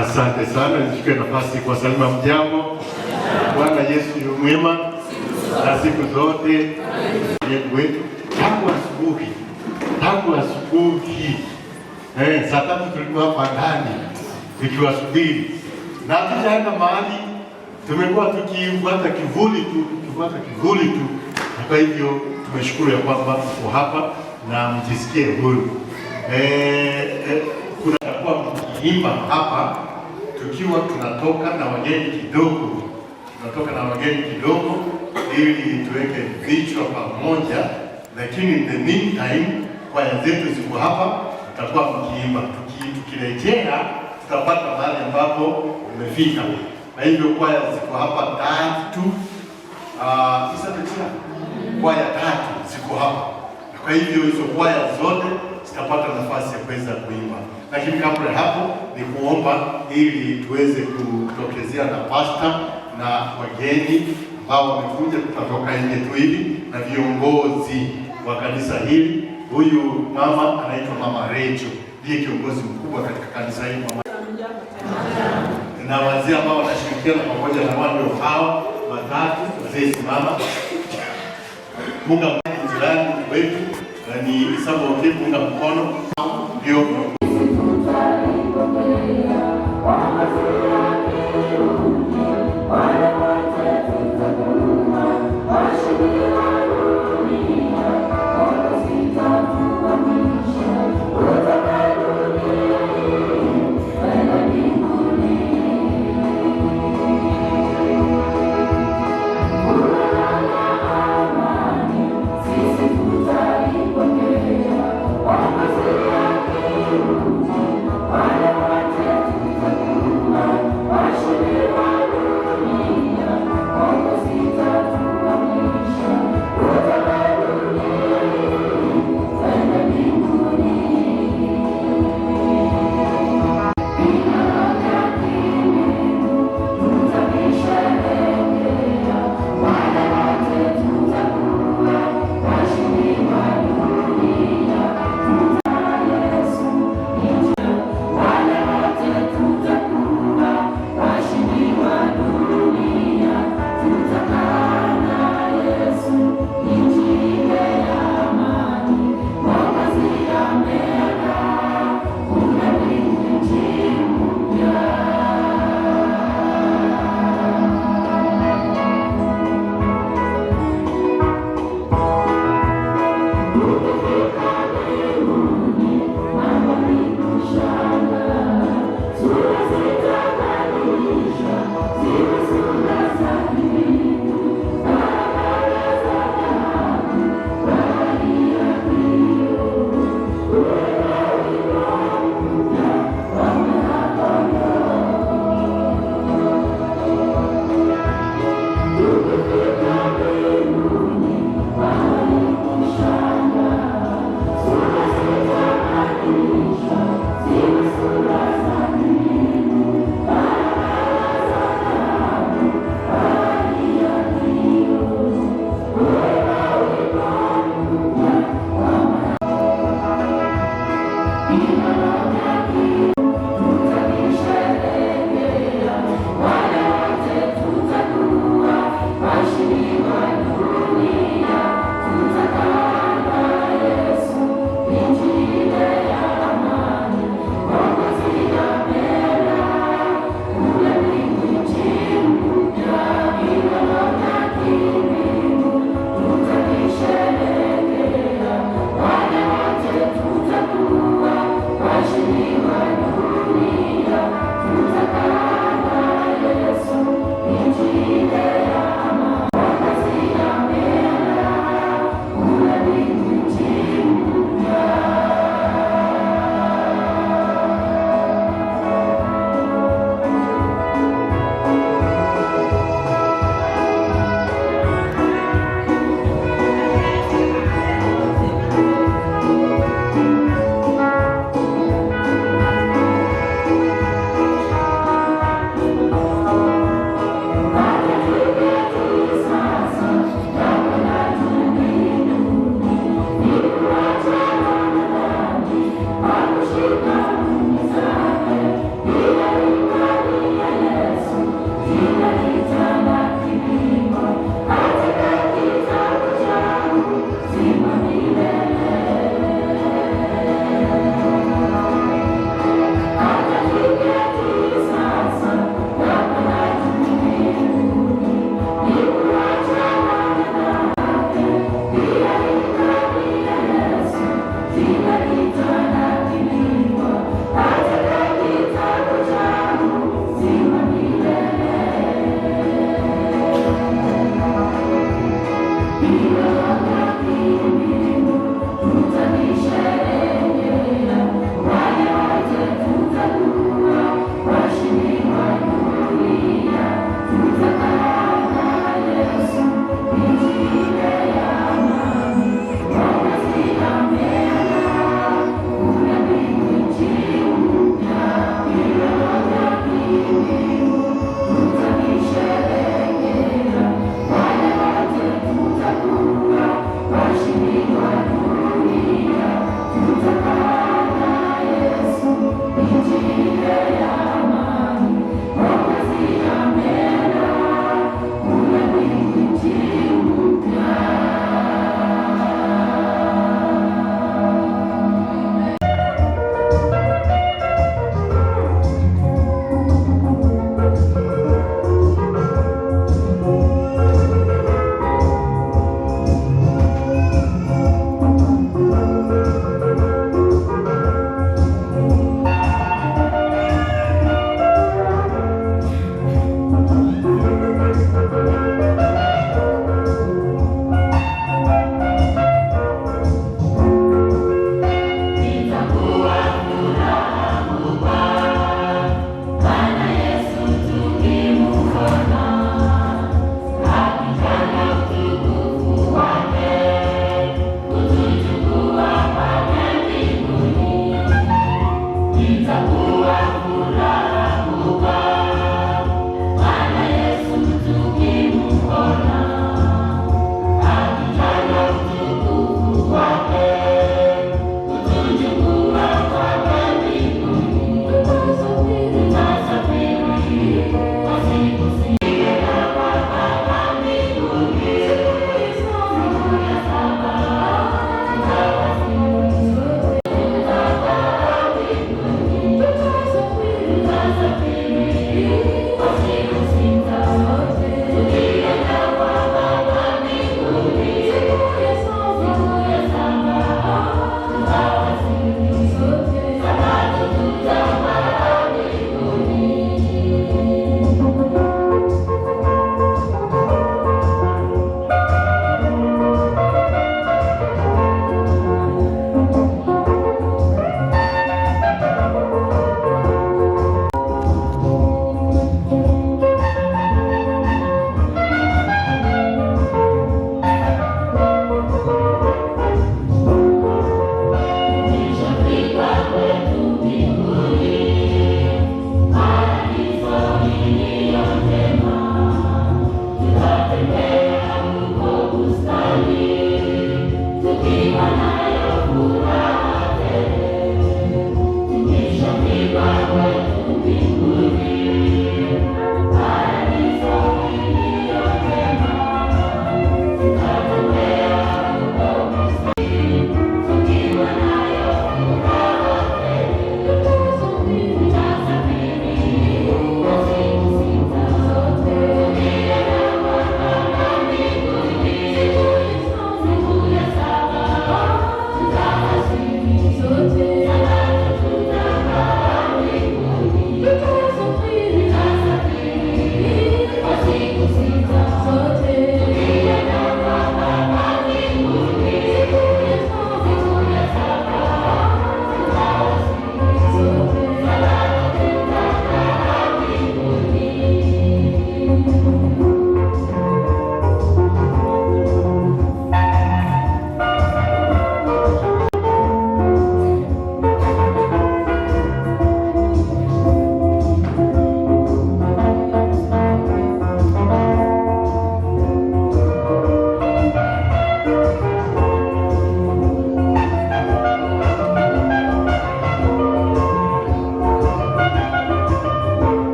Asante sana, nichukue nafasi kwa salama. Mjambo. Bwana Yesu yu mwema na siku zote. Wetu tangu asubuhi tangu asubuhi. Saa 3 tulikuwa hapa ndani tukiwasubiri, na hatujaenda mahali, tumekuwa tukifuata kivuli tu, Kwa hivyo tumeshukuru ya kwamba uko hapa na mjisikie huru. Kuna mkiimba hapa tukiwa tunatoka na wageni kidogo, ili tuweke vichwa pamoja, lakini in the meantime kwaya zetu ziko hapa, tutakuwa mkiimba. Tukirejea tutapata mahali ambapo umefika. Kwa hivyo kwaya ziko hapa 3, kwaya 3 ziko hapa. Kwa hivyo hizo kwaya zote zitapata nafasi ya kuweza kuimba, lakini kabla hapo ni kuomba ili tuweze kutokezea na pasta na wageni ambao wamekuja. Tutatoka nje tu hivi na viongozi wa kanisa hili. Huyu mama anaitwa Mama Rachel, ndiye kiongozi mkubwa katika kanisa hili. Na wazee ambao wanashirikiana pamoja na wao hao watatu. Wazee simama. Munga jirani wetu ni Isaba wote, munga mkono ndio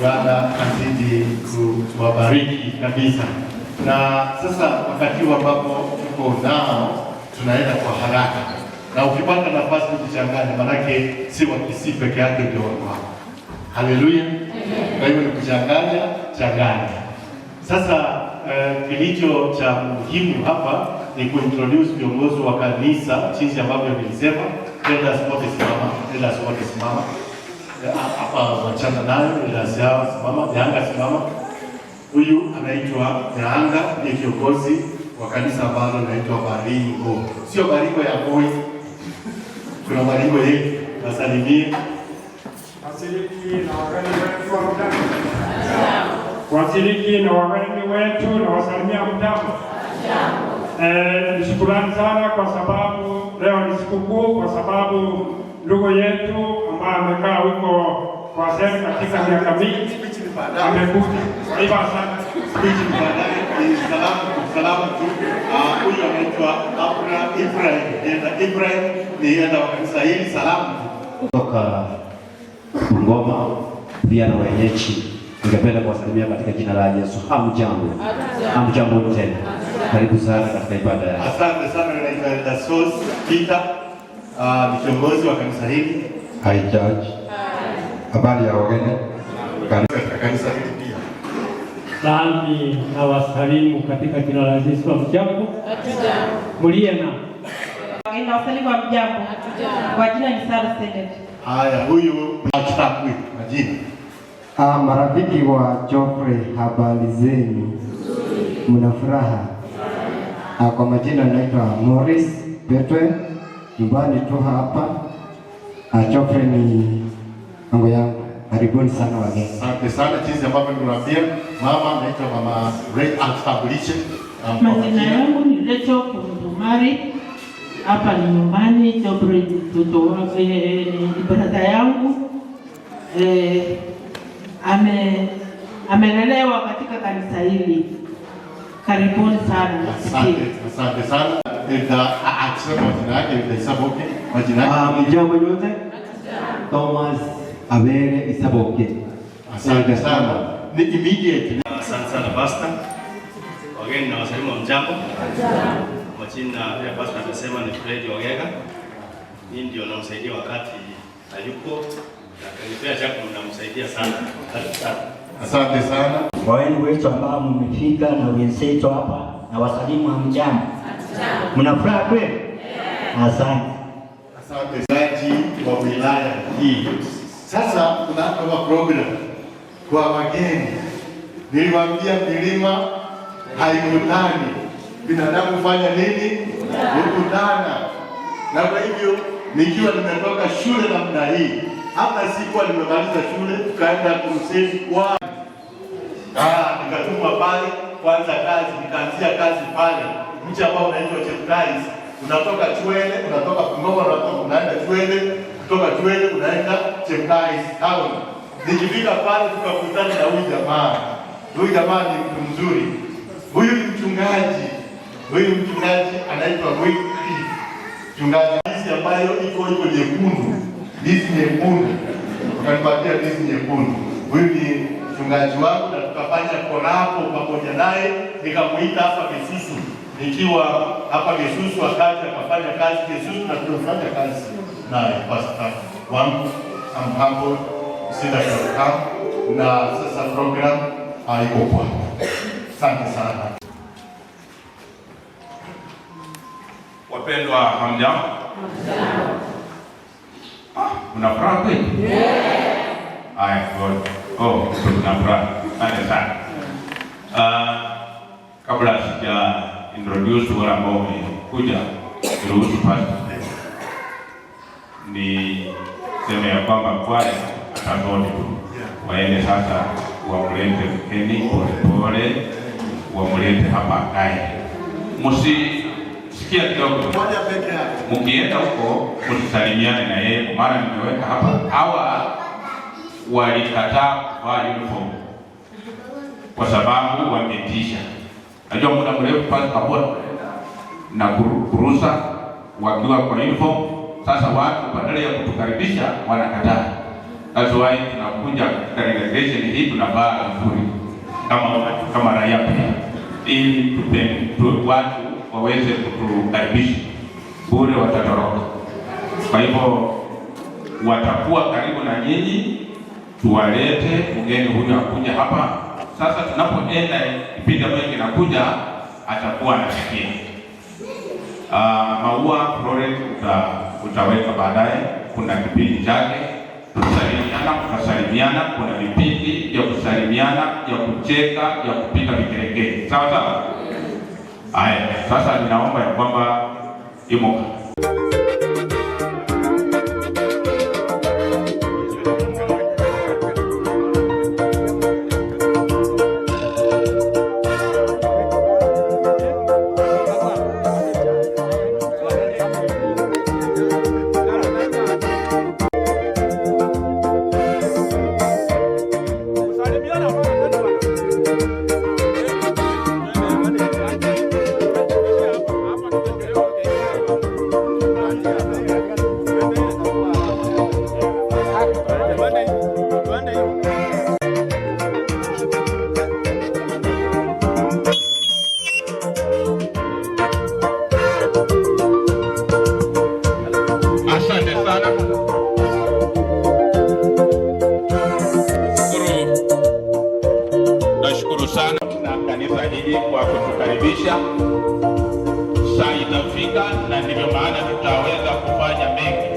Bwana azidi kuwabariki kabisa. Na sasa wakati huu ambapo tuko nao, tunaenda kwa haraka, na ukipata nafasi kuchanganya, manake si wa Kisii peke yake ndio wako. Haleluya! Kwa hivyo ni kuchanganya changanya. Sasa kilicho cha muhimu hapa ni kuintroduce viongozi wa kanisa, jinsi ambavyo nilisema. Elders wote simama hapa, wachana nayo, elders yao simama, Nyanga simama. Huyu anaitwa Nyanga, ni kiongozi wa kanisa ambalo linaitwa Baringo. Sio Baringo ya Moi, kuna Baringo yetu. Wasalimie washiriki na wageni wetu, na wasalimia mtambo. Shukrani sana kwa sababu leo ni sikukuu, kwa sababu ndugu yetu ambaye amekaa huko kwa sehemu katika miaka mingi amekuja. Hivyo sana salamu tu. Huyu anaitwa Ibrahim ni enda wa kanisa hili. Salamu kutoka Ngoma, pia na wenyeji. Ningependa kuwasalimia katika jina la Yesu. Hamjambo. Hamjambo tena. Karibu sana katika ibada ya. Asante sana. Naitwa Dasos Peter, ni kiongozi wa kanisa hili. Hi church. Habari ya wageni. Kanisa hili pia. Nami na wasalimu katika jina la Yesu. Hamjambo. Muliena. Na wasalimu wa mjambo. Kwa jina ni Sara Senate. Haya, huyu mtakwi majina. Marafiki wa Joffrey, habari zenu? Mna furaha? Kwa majina naitwa Morris Petwe, nyumbani tu hapa. Joffrey ni mango yangu. Karibuni sana wageni. Asante sana. Jinsi ambavyo nimewaambia, mama naitwa Mama Ray Altambulishe. Majina yangu ni Lecho Kumdumari. Hapa ni nyumbani. Joffrey mtoto wake ni brada yangu. Amelelewa katika kanisa hili. Karibuni sana. Asante sana. Akisema majina yake Isaboke. Majina yake Mjambo yote. Thomas Abere Isaboke. Asante sana. Ni immediate. Asante sana pastor. Wageni na wasalimu wa mjambo. Majina ya pastor amesema ni Fred Ogega. Mimi ndio namsaidia wakati hayuko. Na kanipea chakula namsaidia sana. Asante sana. Wageni wetu ambao mmefika na wenzetu hapa, na wasalimu hamjambo. Mna furaha kweli? Asante. Asante zaji wa wilaya hii. Sasa tunatoa program kwa wageni. Niliwaambia milima haikutani, binadamu fanya nini? Hukutana. Na kwa hivyo nikiwa nimetoka shule namna hii, hapa sikuwa nimemaliza shule, tukaenda kuruseni kwa nikatumwa pale kwanza kazi, nikaanzia kazi pale mji ambao unaitwa Cheptais. Unatoka Chwele, unatoka Ngoma, unaenda Chwele, kutoka Chwele unaenda Cheptais town. Nikifika pale tukakutana na huyu jamaa. Huyu jamaa ni mtu mzuri. Huyu ni mchungaji. Huyu mchungaji anaitwa Wiki. Mchungaji hizi ambayo iko nyekundu. Hizi nyekundu. Ukanipatia hizi nyekundu. Huyu ni mchungaji wangu na tukafanya korapo pamoja naye, nikamuita hapa Gesusu. Nikiwa hapa Gesusu wakati akafanya kazi Gesusu, na tunafanya kazi naye pastor wangu. I'm humble, sida kwa na sasa program haiko kwa. Asante sana. Wapendwa hamjambo? Una furaha kweli? Haya, tuna furaha. Asante sana. Kabla sija introduce wale ambao wamekuja, niruhusu pastor ni sema ya kwamba kwaya atatoni tu waende sasa wamlete mkeni polepole, wamlete hapa naye. Msisikia kidogo, mkienda huko msisalimiane na yeye, maana nimeweka hapa. Hawa walikataa kuvaa uniform kwa sababu wametisha. Najua muda mrefu pale kabla na kuruhusa wakiwa kwa uniform. Sasa watu badala ya kutukaribisha wanakataa. That's why tunakuja katika graduation hii tunavaa vizuri kama raia pia, ili watu waweze kutukaribisha. Bure watatoroka. Kwa hivyo watakuwa karibu na nyinyi, tuwalete mgeni huyu akuja hapa. Sasa tunapoenda kipindi ambacho kinakuja atakuwa anasikia. Maua Florence utaweka baadaye, kuna kipindi chake tutasalimiana, kuna vipindi vya kusalimiana, ya kucheka, ya kupiga vigelegele. Sawa sawa? Haya, sasa ninaomba ya kwamba imuka. Nashukuru sana na kanisa hili kwa kutukaribisha. Saa itafika na ndivyo maana tutaweza kufanya mengi.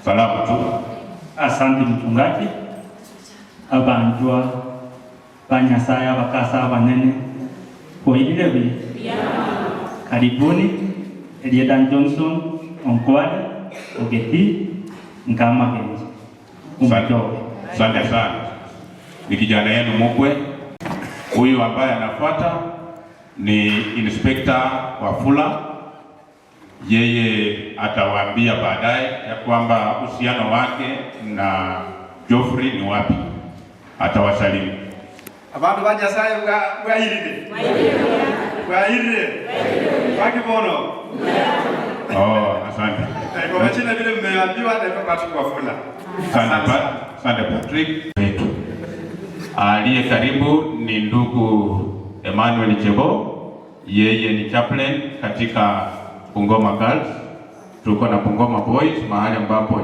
Salamu tu. Asante mchungaji. Abanjwa banyasaya bakasa banene koilewe. Karibuni Eliedan Johnson Onkwale Ogeti Nkama Henzi. Asante sana. Ni kijana yenu mkwe. Huyu ambaye anafuata ni Inspector Wafula. Yeye atawaambia baadaye ya kwamba uhusiano wake na Geoffrey ni wapi. Atawasalimu. Abantu banyasaye bwahiride. Bwahiride. Wakibono. Asante. Kwa majina vile mmeambiwa na Patrick Wafula. Asante Patrick. Aliye karibu ni ndugu Emmanuel Chebo. Yeye ni chaplain katika Bungoma Girls. Tuko na Bungoma Boys, mahali ambapo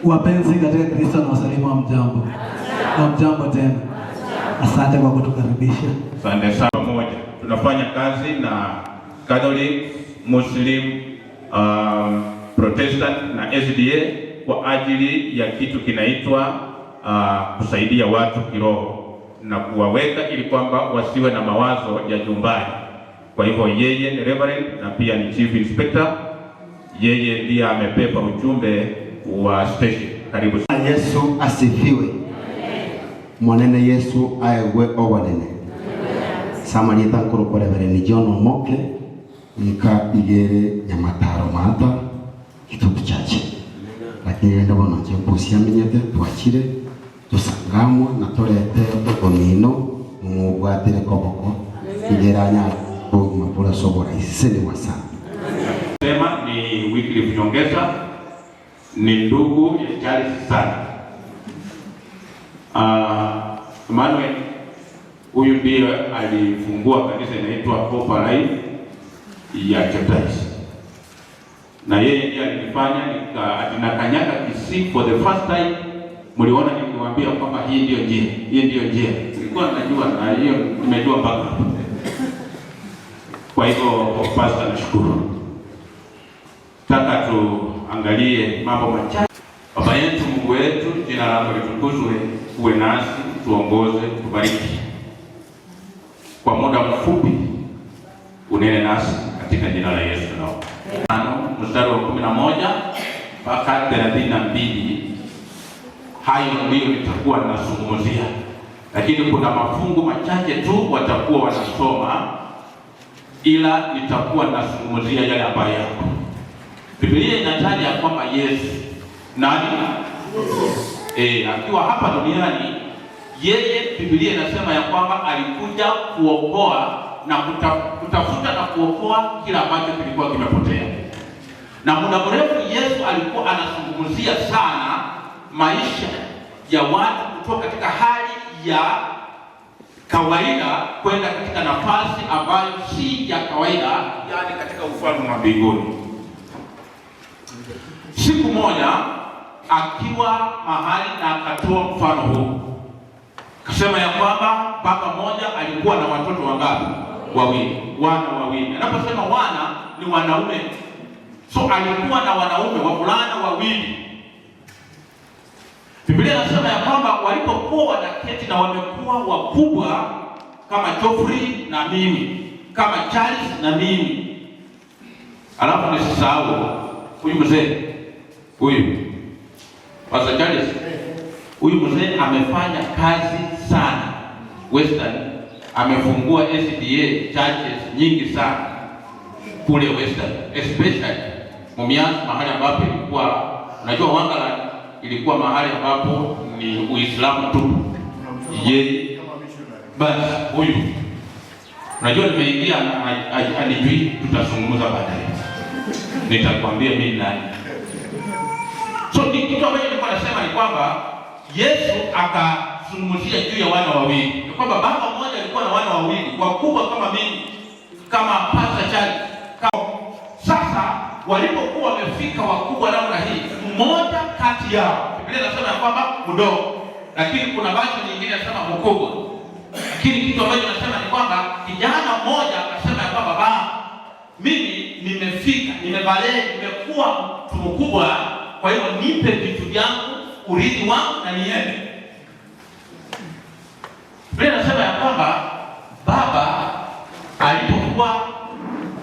wapenzi katika Kristo na wasalimu wa mjambo. Na mjambo tena. Asante kwa kutukaribisha. Asante sana. Pamoja tunafanya kazi na Catholic, Muslim, Protestant na SDA kwa ajili ya kitu kinaitwa kusaidia watu kiroho na kuwaweka ili kwamba wasiwe na mawazo ya nyumbani. Kwa hivyo yeye ni Reverend na pia ni Chief Inspector. Yeye ndiye amepepa ujumbe wa station. Karibu sana. Yesu asifiwe. Mwanene Yesu aewe owanene. Samarita nkuru Reverend John Omoke nika igere nyamataro mata kitutu chache. Lakini ndio bana chempusia menyete twachire tusangamwe na torete ogonino mubwatire koboko igeranya mapula sobora isene wasana. Sema ni Wycliffe Nyongesa, ni ndugu ya Charles sana. Emmanuel huyu ndiye alifungua kanisa inaitwa Hope Life ya Cheptais. Na yeye ndiye alifanya atinakanyaka Kisii for the first time. Mliona nikiwaambia kwamba hii ndio njia, hii ndio njia. Nilikuwa najua na hiyo nimejua mpaka. Kwa hivyo pastor, nashukuru. Taka tuangalie mambo machache. Baba yetu, Mungu wetu, jina lako litukuzwe, uwe nasi, tuongoze, tubariki. Kwa muda mfupi unene nasi katika jina la Yesu naomba. Mstari wa 11 mpaka 32. Hayo ndio nitakuwa ninazungumzia. Lakini kuna mafungu machache tu watakuwa wanasoma ila nitakuwa nazungumzia yale ambayo yako. Biblia inataja kwamba Yesu nani? Akiwa hapa duniani, yeye Biblia inasema ya kwamba alikuja kuokoa na kutafuta na kuokoa kila ambacho kilikuwa kimepotea. Na muda mrefu Yesu alikuwa anazungumzia sana maisha ya watu kutoka katika hali ya kawaida kwenda katika nafasi ambayo si ya kawaida, yani katika ufalme wa mbinguni. Siku moja akiwa mahali na akatoa mfano huu, akasema ya kwamba baba mmoja alikuwa na watoto wangapi? Wawili, wana wawili. Anaposema wana ni wanaume, so alikuwa na wanaume wavulana wawili. Biblia inasema ya kwamba walipokuwa wanaketi na wamekuwa wakubwa kama Geoffrey na mimi, kama Charles na mimi, alafu nisisahau huyu mzee huyu Pastor Charles, huyu mzee amefanya kazi sana Western, amefungua SDA churches nyingi sana kule Western, especially Mumias, mahali ambapo ilikuwa unajua Wangala ilikuwa mahali ambapo ni Uislamu tu. Yeye basi huyu unajua nimeingia anijui, tutazungumza baadaye, nitakwambia mimi nani. So ni kitu ambacho nilikuwa nasema ni kwamba Yesu akazungumzia juu ya wana wawili. Ni kwamba baba mmoja alikuwa na wana wawili wakubwa kama mimi, kama Pastor Charles. Sasa walipokuwa wamefika wakubwa namna hii, mmoja kati yao, Biblia inasema ya kwamba mdogo, lakini kuna baadhi nyingine inasema mkubwa. Lakini kitu ambacho nasema ni kwamba kijana mmoja akasema ya kwamba baba, mimi nimefika, nimebalee, nimekuwa mtu mkubwa, kwa hiyo nipe vitu vyangu, urithi wangu na niende. Biblia inasema ya kwamba baba alipokuwa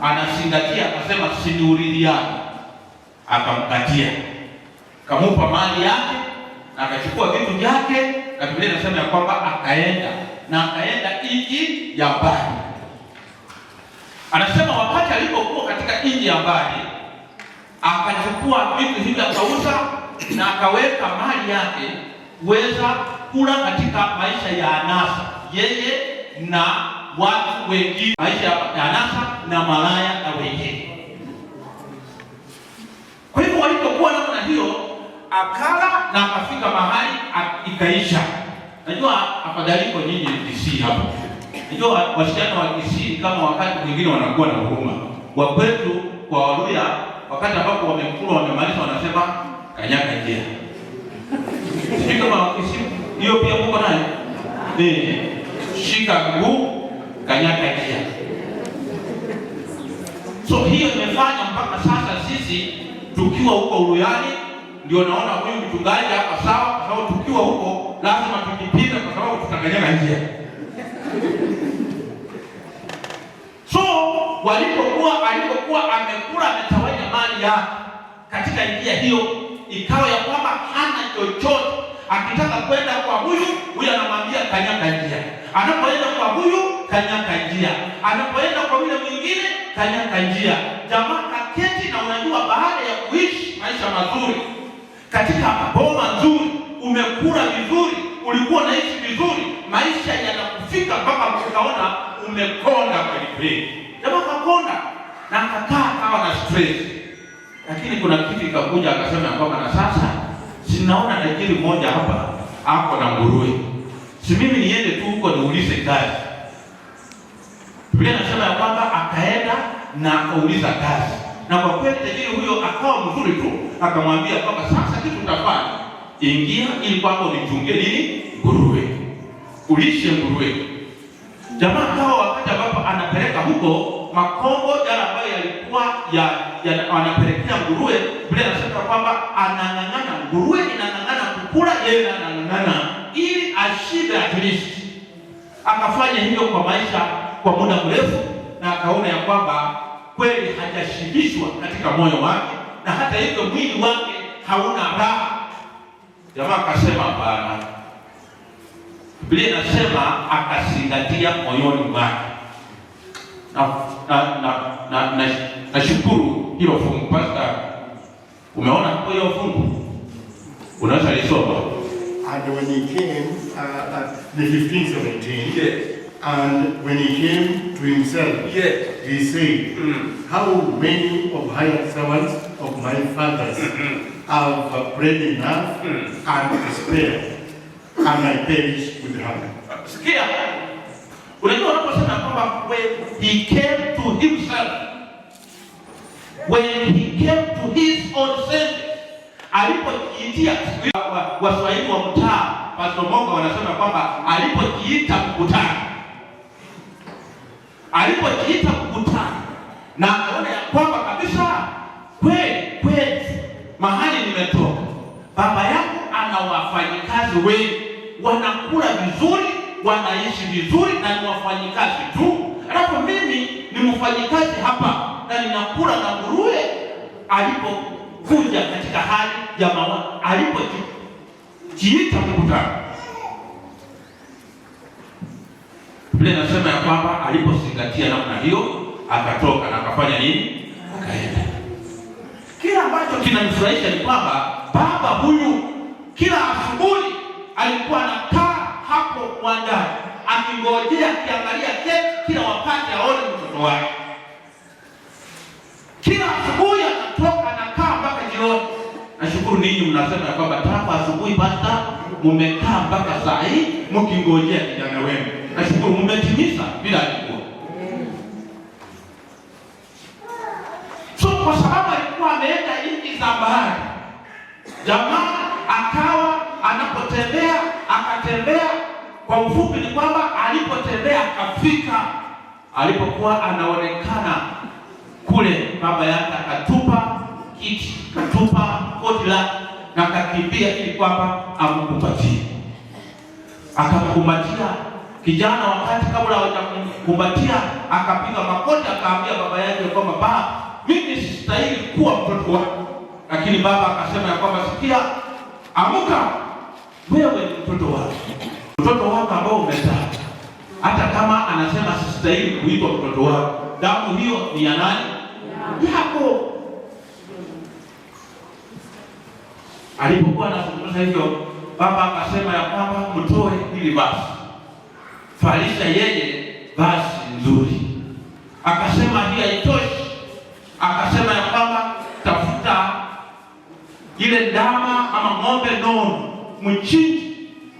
anasingatia akasema si urithi yake, akamkatia, kamupa mali yake na akachukua vitu vyake, na Biblia inasema ya kwamba akaenda nchi ya mbali. Anasema wakati alipokuwa katika nchi ya mbali, akachukua vitu hivyo akauza na akaweka mali yake kuweza kula katika maisha ya anasa, yeye na watu wengine, maisha ya anasa na malaya na wengine. Kwa hivyo walipokuwa namna hiyo, akala na akafika mahali ikaisha. Najua afadhali kwa nyinyi Kisii hapo. Najua wasichana wa Kisii kama wakati mwingine wanakuwa na huruma. Wa kwetu kwa Waluya wakati ambapo wamekula wamemaliza wanasema kanyaga njia. Sisi kama Kisii hiyo pia Mungu naye. Shika mguu kanyaga njia. So hiyo imefanya mpaka sasa sisi tukiwa huko Uluyani ndio naona huyu mchungaji hapa sawa, kwa sababu tukiwa huko lazima tujipinde kwa sababu tutakanyaga njia. So alipokuwa amekula ametawanya mali yake katika njia hiyo, ikawa ya kwamba hana chochote. Akitaka kwenda kwa huyu anamwambia kanyaga njia. Anapoenda kwa huyu kanyaga njia. Anapoenda kwa yule mwingine kanyaga njia. Jamaa kaketi, na unajua baada ya kuishi maisha mazuri katika boma nzuri, umekula vizuri, ulikuwa naishi vizuri, maisha yanakufika mpaka ukaona umekonda kweli. Jamaa kakonda na akakaa kawa na stress. Lakini kuna kitu ikakuja akasema kwamba na sasa sinaona tajiri mmoja hapa hapo na nguruwe, si mimi niende tu huko niulize kazi. Biblia inasema ya kwamba akaenda na akauliza kazi, na kwa kweli tajiri huyo akawa mzuri tu, akamwambia kwamba sasa kitu utafanya, ingia ili kwamba unichungie nini? Nguruwe, ulishe nguruwe. Jamaa kawa wakati ambapo anapeleka huko makombo yale ambayo yalikuwa anapelekea nguruwe, Biblia inasema kwamba anang'ang'ana, nguruwe inang'ang'ana kukula, yeye anang'ang'ana ili ashibe at least. Akafanya hivyo kwa maisha kwa muda mrefu, na akaona ya kwamba kweli hajashibishwa katika moyo wake, na hata hivyo mwili wake hauna raha. Jamaa akasema hapana. Biblia inasema akazingatia moyoni mwake. nashukuru hilo fungu. Pastor, umeona hiyo fungu? Unaweza lisoma. And when he came, the 15:17, yes. And when he came to himself, yes. He said, how many of hired servants of my father's have bread enough and to spare, and I perish with hunger. Sikia. Unajua unaposema kwamba when he came to himself, when he came to his own senses, alipojiitia, Waswahili wa mtaa Pastor Mongo wanasema kwamba alipojiita mkutano, alipojiita mkutano na akaona ya kwamba kabisa kweli mahali nimetoka, baba yangu ana wafanyikazi wengi, wanakula vizuri, wanaishi vizuri na ni wafanyikazi tu, alafu mimi ni mfanyikazi hapa na ninakula na nguruwe. Alipokuja katika hali ya alipojiita mkutano, Biblia inasema ya kwamba alipozingatia namna hiyo akatoka na akafanya nini? Akaenda. Kila ambacho kinanifurahisha ni kwamba baba huyu kila asubuhi alikuwa anakaa hapo mwandani akingojea, akiangalia kila wakati aone mtoto wake. Kila asubuhi anatoka anakaa mpaka jioni. Nashukuru ninyi mnasema ya kwamba tangu asubuhi basta mmekaa mpaka saa hii mkingojea kijana wenu. Nashukuru mmetimiza bila alikuwa. So kwa sababu alikuwa ameenda nchi za bahari, jamaa akawa anapotembea akatembea. Kwa ufupi ni kwamba alipotembea akafika alipokuwa anaonekana kule, baba yake akatupa kiti, akatupa koti lake na akakimbia ili kwamba amkumbatie. Akamkumbatia kijana, wakati kabla hajakumbatia akapiga makoti, akaambia baba yake kwamba baba, mimi sistahili kuwa mtoto wako. Lakini baba akasema ya kwamba sikia, amuka, wewe ni mtoto wako, mtoto wako ambao umezaa. Hata kama anasema sistahili kuitwa mtoto wako, damu hiyo ni ya nani? Yako. Alipokuwa anazungumza hivyo, baba akasema ya kwamba mtoe hili basi, falisha yeye basi nzuri. Akasema hii haitoshi, akasema ya kwamba tafuta ile ndama ama ng'ombe nono, mchinje,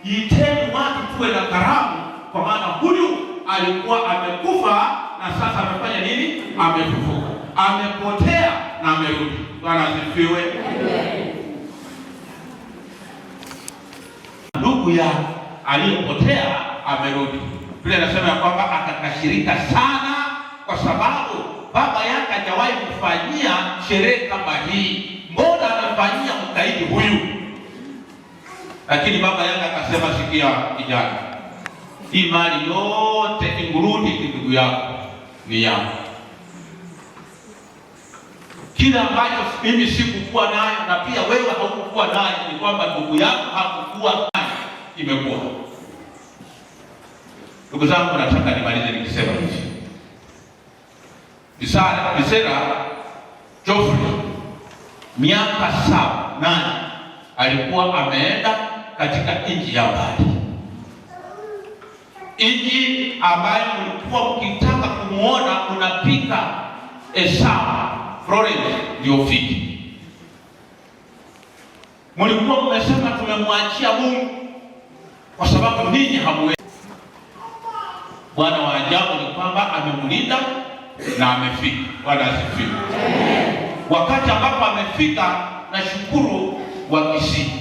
iteni watu tuwe na karamu, kwa maana huyu alikuwa amekufa na sasa amefanya nini? Amefufuka, amepotea na amerudi. Bwana asifiwe. Ndugu ya aliyepotea amerudi. Biblia inasema ya kwamba akakashirika sana, kwa sababu baba yake hajawahi kufanyia sherehe kama hii. Mbona anafanyia mkaidi huyu? Lakini baba yake akasema, sikia kijana, hii mali yote ingurudi ndugu yako, ni yako. Kila ambacho mimi sikukuwa nayo na pia wewe haukukuwa nayo, ni kwamba ndugu yako hakukuwa nayo, imekuwa. Ndugu zangu, nataka nimalize nikisema hivi. Bisera Geoffrey miaka 7-8 alikuwa ameenda katika nchi ya mbali, nchi ambayo mlikuwa mkitaka kumuona unapika Esau Florence ndio fiki. Mlikuwa mmesema tumemwachia Mungu kwa sababu ninyi hamwezi. Bwana wa ajabu ni kwamba amemlinda na amefika. Bwana asifiwe. Wakati ambapo amefika, na shukuru wa Kisii.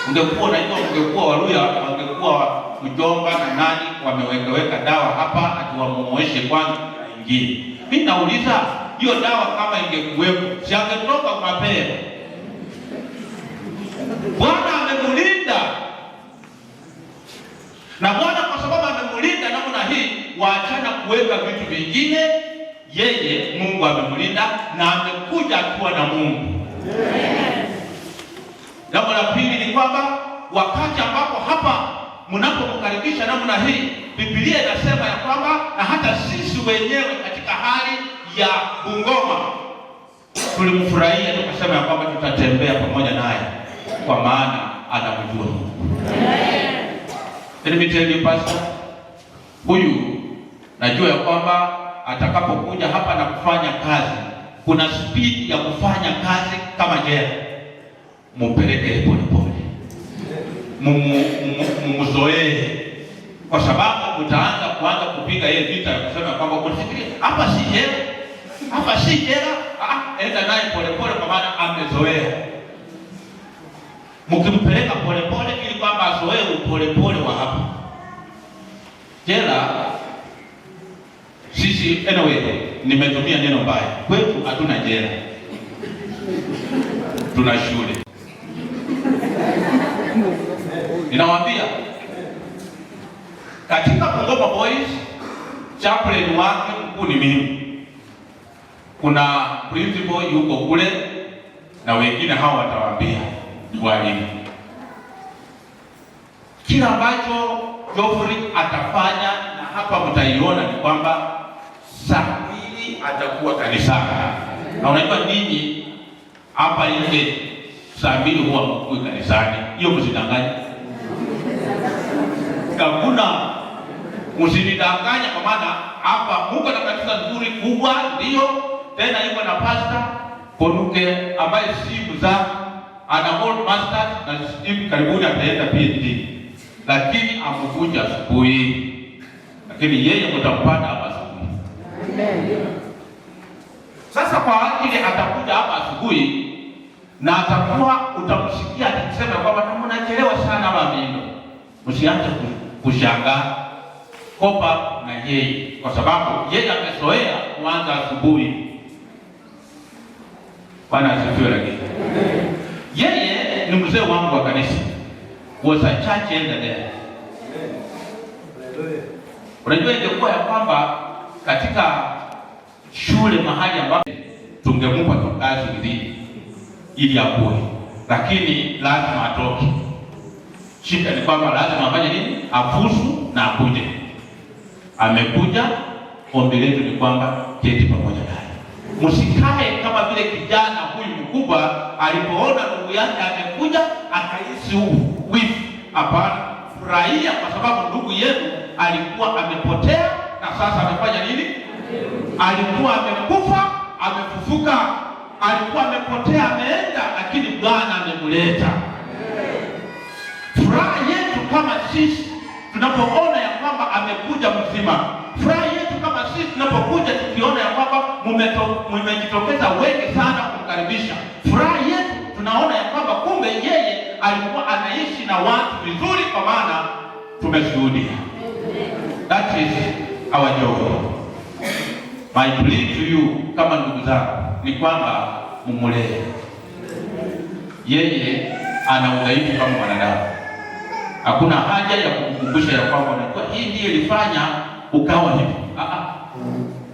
Ungekuwa unajua, ungekuwa Waluya, wangekuwa mjomba na nani wameweka dawa hapa ati wamuoeshe kwanza ingine. Mimi nauliza, hiyo dawa kama ingekuwepo, si angetoka mapema? Bwana amemlinda. Na Bwana kwa sababu amemlinda namna hii, waachana kuweka vitu vingine. Yeye Mungu amemlinda na amekuja akiwa na Mungu. Jambo la pili ni kwamba wakati ambapo hapa mnapomkaribisha namna hii, Biblia inasema ya kwamba na hata sisi wenyewe katika hali ya Bungoma tulimfurahia, tukasema ya kwamba tutatembea pamoja naye kwa maana anamjua Mungu. Let me tell you pastor, huyu najua ya kwamba atakapokuja hapa na kufanya kazi, kuna speed ya kufanya kazi kama jela. Mumpeleke pole pole, mumzoee, kwa sababu mtaanza kupiga yeye vita ya kusema kwamba unafikiria hapa si jela, hapa si jela. Enda naye pole pole, kwa maana amezoea. Mkimpeleka pole pole ili kwamba azoee upole pole wa hapa jela. Sisi anyway, nimetumia neno mbaya. Kwetu hatuna jela, tuna shule. Ninawaambia katika Bungoma Boys, chaplain wake mkuu ni mimi. Kuna principal yuko kule na wengine hao watawaambia walimu. Kila ambacho Geoffrey atafanya, na hapa mtaiona, ni kwamba saa 2 atakuwa kanisani. Na unajua ninyi hapa nje saa 2 huwa mkuu kanisani. Hiyo msidanganye. Hakuna, msidanganye, kwa maana hapa Mungu na kanisa nzuri kubwa, ndio tena yuko na pastor Ponuke ambaye si mzaa, ana old master na Steve karibuni ataenda PhD, lakini amekuja asubuhi. Lakini yeye mtampata hapa asubuhi. Sasa kwa ajili atakuja hapa asubuhi na atakuwa utamsikia akisema kwamba mnachelewa sana mambo. Msianze kushangaa, kopa na yeye, kwa sababu yeye amezoea kuanza asubuhi. Bwana asifiwe. Lakini yeye ni mzee wangu wa kanisa, was a church elder there. Unajua ingekuwa ya kwamba katika shule mahali ambapo tungempa tu kazi ili akue, lakini lazima atoke. Shida ni kwamba lazima afanye nini? Afusu na akuje. Amekuja, ombi letu ni kwamba keti pamoja naye. Msikae kama vile kijana huyu mkubwa alipoona ndugu yake amekuja akahisi wivu. Hapana, furahia, kwa sababu ndugu yenu alikuwa amepotea na sasa amefanya nini? Alikuwa amekufa, amefufuka. Alikuwa amepotea, ameenda, lakini Bwana amemleta. Furaha yetu kama sisi tunapoona ya kwamba amekuja mzima. Furaha yetu kama sisi tunapokuja tukiona ya kwamba mmejitokeza wengi sana kumkaribisha. Furaha yetu tunaona ya kwamba kumbe yeye alikuwa anaishi na watu vizuri, kwa maana tumeshuhudia. That is our joy. My plea to you kama ndugu zangu ni kwamba mumulee. Yeye ana udhaifu kama mwanadamu. Hakuna haja ya kumkumbusha ya kwamba unajua hii ndiyo ilifanya ukawa hivi.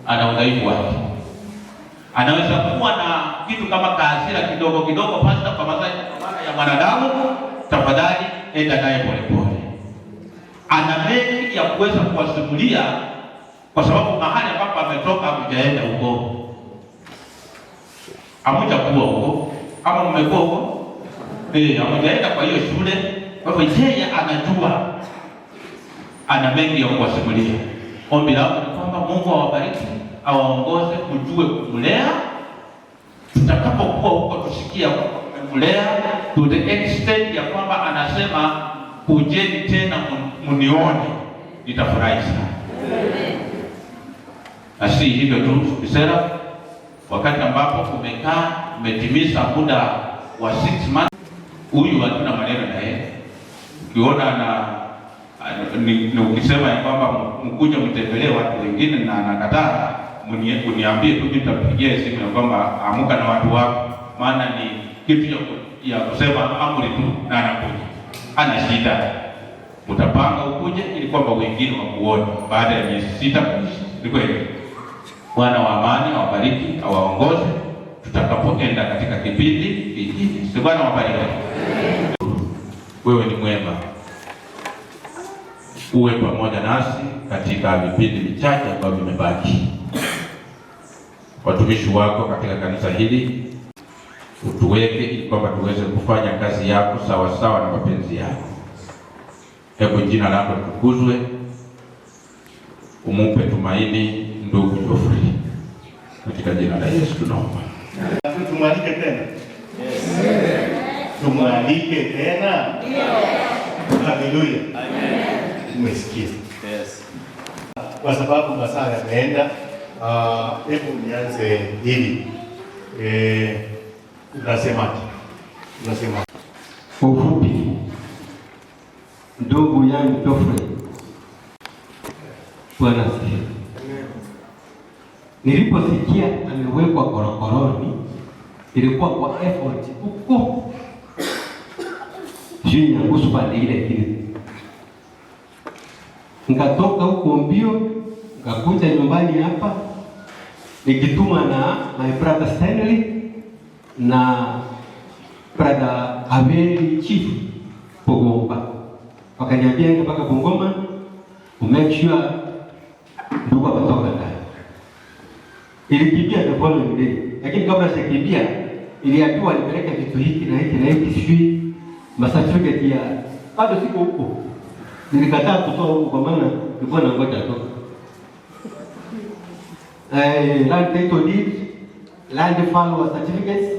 Ana udhaifu wake. Anaweza kuwa na kitu kama hasira kidogo kidogo, pastor, kwa maana ya mwanadamu. Tafadhali enda naye pole pole. Ana mengi ya kuweza kuwasimulia, kwa sababu mahali ambapo ametoka hakujaenda huko. Hamujakuwa huko ama mmekuwa huko? Hamujaenda kwa hiyo shule. Kwa hivyo yeye anajua, ana mengi ya kuwasimulia. Ombi langu ni kwamba Mungu awabariki, awaongoze kujue kumlea. Tutakapokuwa huko tusikia kumlea to the extent ya kwamba anasema kujeni tena munione, nitafurahi sana. Na si hivyo tu, Bisera, wakati ambapo umekaa umetimiza muda wa 6 months, huyu hatuna maneno na yeye. Ukiona ukisema ya kwamba mkuja mtembelee watu wengine na anakataa, uniambie tu, nitapigia simu ya kwamba amuka na watu wako, maana ni kitu ya kusema amri tu na anakuja. Ana shida. Utapanga ukuje ili kwamba wengine wakuone baada ya miezi 6 kuishi. Ni kweli. Bwana wa amani awabariki, awaongoze tutakapoenda katika kipindi hiki. Bwana wabariki. Wewe ni mwema. uwe pamoja nasi katika vipindi vichache ambavyo vimebaki. Watumishi wako katika kanisa hili utuweke ili kwamba tuweze kufanya kazi yako sawa sawa na mapenzi yako. Hebu jina lako litukuzwe. Umupe tumaini ndugu Geoffrey. Katika jina la Yesu tunaomba. Tumwalike tena. Yes. Tumwalike tena. Ndio. Haleluya. Amen. Umesikia? Yes. Kwa sababu masaa yameenda, hebu nianze hivi. Unasemaje? Kwa ufupi, ndugu yangu Geoffrey, Bwana asifiwe. Niliposikia amewekwa korokoroni, ilikuwa kwa effort huko chini ya kuhusu pande ile kile. Nikatoka huko mbio, nikakuja nyumbani hapa, nikituma na my brother Stanley na brother Abeli Chief Bungoma. Wakaniambia ndio mpaka Bungoma, make sure ndugu ametoka ndani. Ilikimbia the following day. Lakini kabla sijakimbia, iliambiwa nipeleke vitu hiki na hiki na hiki, sijui certificate ya bado siko huko. Nilikataa kutoa huko kwa maana nilikuwa na ngoja toka. Land title deed, land follower certificates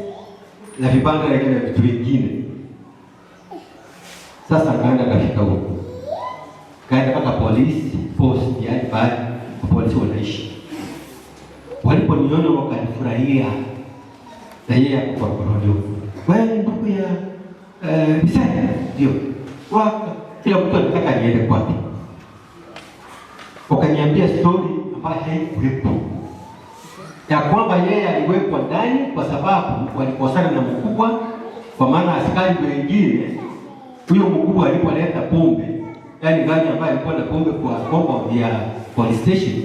na vipande vingine vitu vingine. Sasa kaenda kafika huko. Kaenda mpaka polisi post, yaani baadhi ya polisi wanaishi. Waliponiona wakanifurahia na yeye kwa koroni. Wewe ndugu ya Bisaya ndio. Kila mtu anataka niende kwake. Wakaniambia story ambayo haikuwepo. Ya kwamba yeye aliwekwa ndani kwa sababu walikosana na mkubwa, kwa maana askari wengine, huyo mkubwa alipoleta pombe, yaani gari ambayo alikuwa na pombe kwa compound ya police station.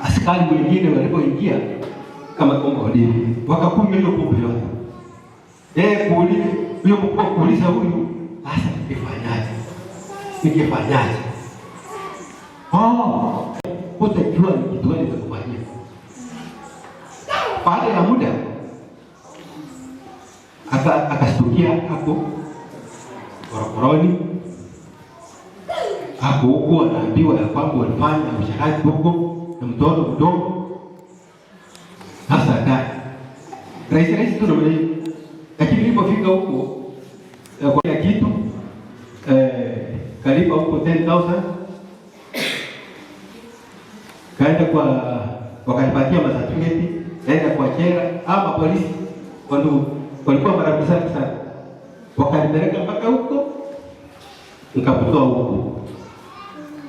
Askari wengine walipoingia kama compound hivi, wakakunywa hiyo pombe yote. Kuuliza huyo mkubwa, kuuliza huyu, sasa ningefanyaje? Wote jua ni kitu gani cha kufanyia. Baada ya muda akastukia hapo korokoroni, hapo huko anaambiwa ya kwamba walifanya usharati huko na mtoto mdogo. Sasa rahisi tu ndio. Lakini nilipofika huko kwa kitu karibu huko 10,000, kaenda kwa wakanipatia certificate, kaenda kwa chera ama polisi wando walikuwa marafiki sana, wakanipeleka mpaka huko, nikakutoa huko,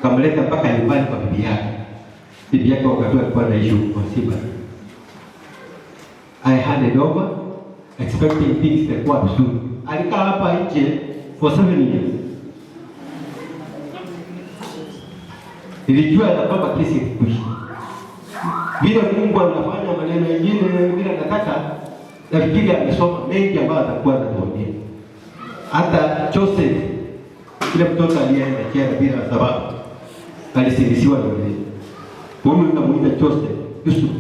kamleta mpaka nyumbani kwa bibi yake. Bibi yake wakati alikuwa anaishi kwa Simba. I handed over expecting things that were soon. Alikaa hapa nje for 7 years. Nilijua ya kwamba kesi ikikwisha. Bila Mungu anafanya maneno mengine bila nataka, nafikiri amesoma mengi ambayo atakuwa anatuambia. Hata Joseph, kile mtoto aliyeenda jela bila sababu, alisingisiwa na yeye. Huyu nikamuita Joseph Yusuf.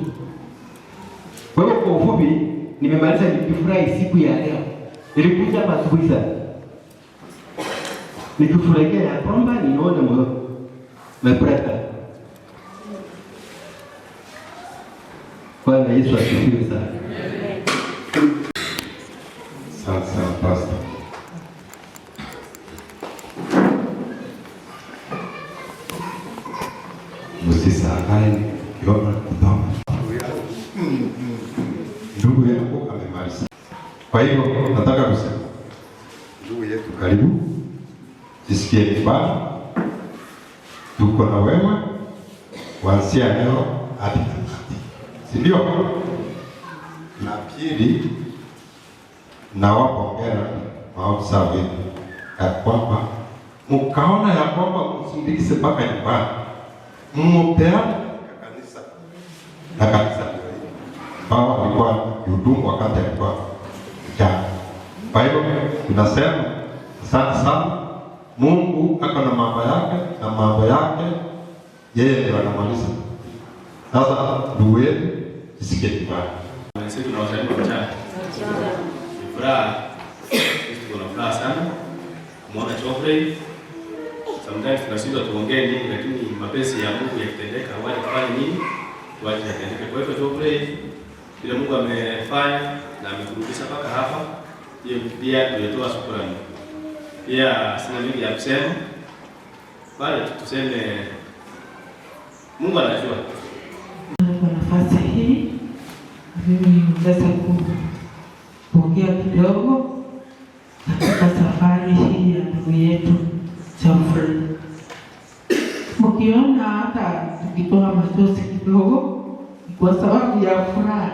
Kwa hiyo kwa ufupi, nimemaliza nikifurahi siku ya leo. Nilikuja hapa asubuhi sana, nikifurahia ya kwamba ninaona moyo my brother. Bwana Yesu asifiwe sana. Sasa pastor, msisahau kiona kutama ndugu yako amemaliza. Kwa hivyo nataka kusema ndugu yetu, karibu, jisikie kibali, tuko na wewe kuanzia leo hadi tamati, si ndio? Na pili, nawapa hongera maafisa wetu ya kwamba mkaona ya kwamba msindikize mpaka nyumbani, mpeane kanisa na kanisa ambao alikuwa hudumu wakati alikuwa jana. Kwa hivyo tunasema asante sana Mungu ako na mambo yake na mambo yake yeye ndio anamaliza. Sasa ndugu yetu isikie kibali. Sisi tunawasalimu mchana. Furaha. Tuko na furaha sana. Muona Geoffrey. Sometimes tunashindwa tuongee nini, lakini mapenzi ya Mungu yakitendeka waje kufanya nini? Waje yatendeke. Kwa hivyo Geoffrey, bila Mungu amefanya na amekurudisha mpaka hapa, hiyo pia tunatoa shukrani. Pia sina mengi ya kusema. Bali tuseme Mungu anajua. Kwa nafasi hii mimi naweza kupokea kidogo katika safari hii ya ndugu yetu Geoffrey. Mkiona hata tukitoa machozi kidogo kwa sababu ya furaha.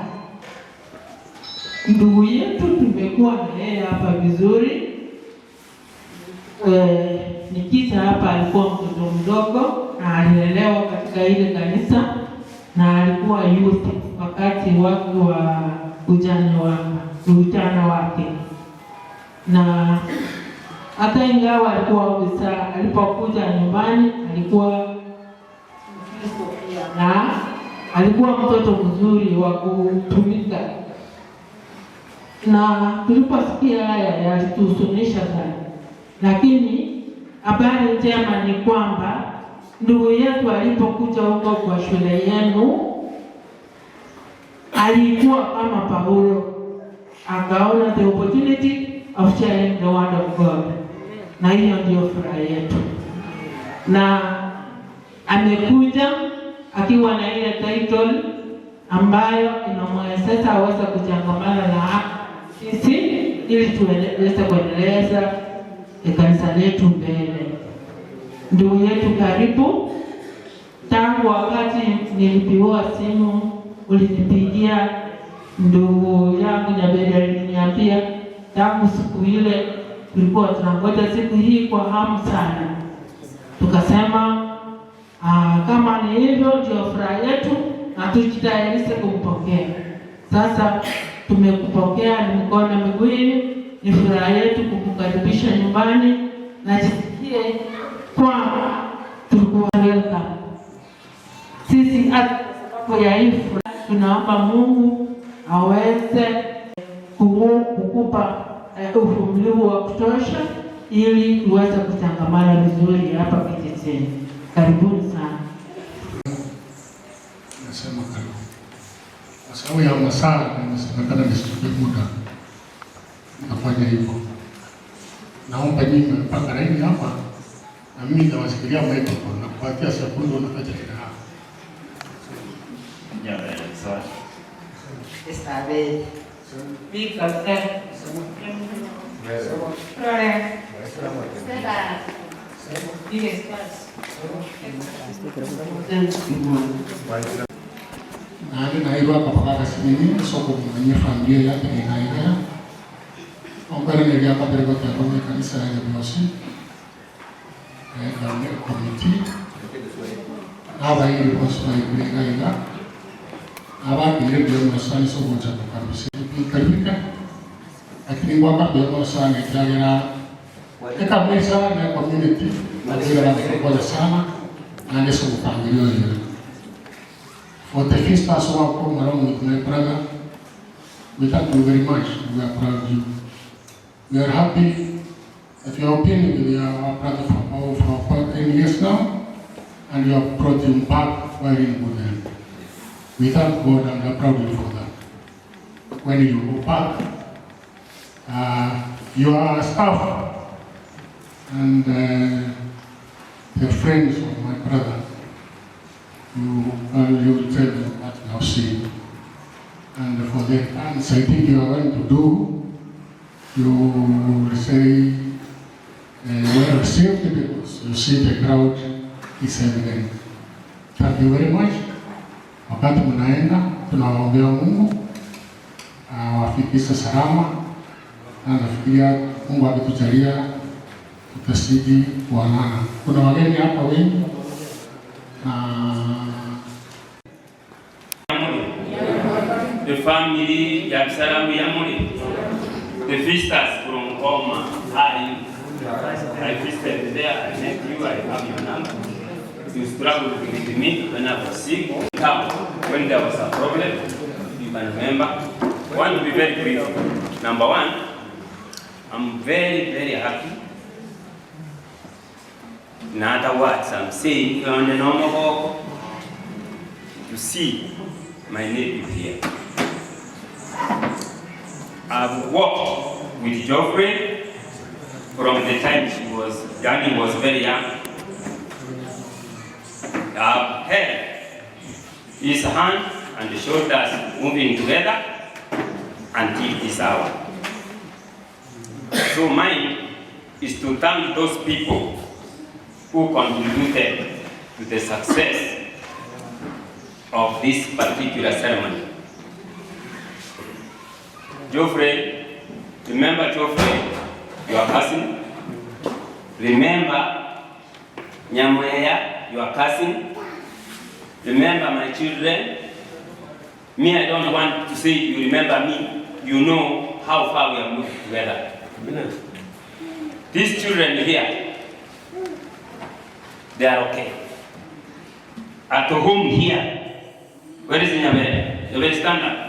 Ndugu yetu tumekuwa na yeye hapa vizuri. Nikita hapa alikuwa mtoto mdogo na alilelewa katika ile kanisa na alikuwa youth wakati wake wa ujana wake. Na hata ingawa alikuwa ofisa, alipokuja nyumbani alikuwa na alikuwa mtoto mzuri wa kutumika. Na tuliposikia haya yalituhuzunisha sana. Lakini habari njema ni kwamba ndugu yetu alipokuja huko kwa shule yenu alikuwa kama Paulo, akaona the opportunity of sharing the word of God. Na hiyo ndio furaha yetu. Na amekuja akiwa na ile title ambayo inamwezesha aweze kuchangamana na sisi ili tuweze kuendeleza kanisa letu mbele. Ndugu yetu karibu. Tangu wakati nilipiwa simu ulinipigia ndugu yangu Nyabede aliniambia, tangu siku ile tulikuwa tunangoja siku hii kwa hamu sana. Tukasema kama ni hivyo ndio furaha yetu na tujitayarishe kumpokea. Sasa tumekupokea ni mkono miwili. Ni furaha yetu kukukaribisha nyumbani na jisikie kwamba tulikuwa welcome. Sisi kwa ya hii furaha tunaomba Mungu aweze kukupa uvumilivu wa kutosha ili uweze kutangamana vizuri hapa kijijini. Karibuni sana. Nasema karibu. Kwa sababu ya masaa nimesemekana nisichukue muda. Nafanya hivyo. Naomba nyinyi mpaka laini hapa na mimi nawashikilia microphone na kupatia sekunde unafanya tena hapa. Sawa. Estabe. Bika na hivyo hapa simini soko mwenye familia yake inaendelea. Ongera ni hapa mbele kwa kanisa la Biosi. Na committee. Hapa hii ni posta ya Aba ile ndio msani soko cha kabisa. Karibika. Lakini mwaka ndio sana ikiagera eka mesa na community ndio kwa sana na ndio mpangilio hiyo. For the first time so I come along with my brother, we thank you very much. We are proud of you. We are happy that you have been with our brother for 10 years now, and you have brought him back very in good health. We thank God and are proud of you for that. When you go back, you are staff and the friends of my brother. You will tell them what you have seen. And for the dance I think you are going to do, you will say, well received because you see the crowd is evident. Thank you very much. Wakati mnaenda, tunawaombea Mungu awafikishe salama, na nafikiria Mungu akitujalia tutazidi kuonana. Kuna wageni hapa wengi the family ya Salamu Yamuri, the visitors from Goma, I visited there, I met you, I have your number. You struggled with me when I was sick. Come, when there was a problem, you can remember. I want to be very brief. Number one, I'm very, very happy. In other words, I'm saying on the normal to see my native here. I've worked with Geoffrey from the time Danny was very young. I've held his hand and the shoulders moving together until this hour. So mine is to thank those people who contributed to the success of this particular ceremony. Geoffrey, remember Geoffrey, your cousin. Remember Nyamweya, your cousin. Remember my children. Me, I don't want to say you remember me. You know how far we have moved together. These children here, they are okay. At home here, where is Nyamweya? You will stand up.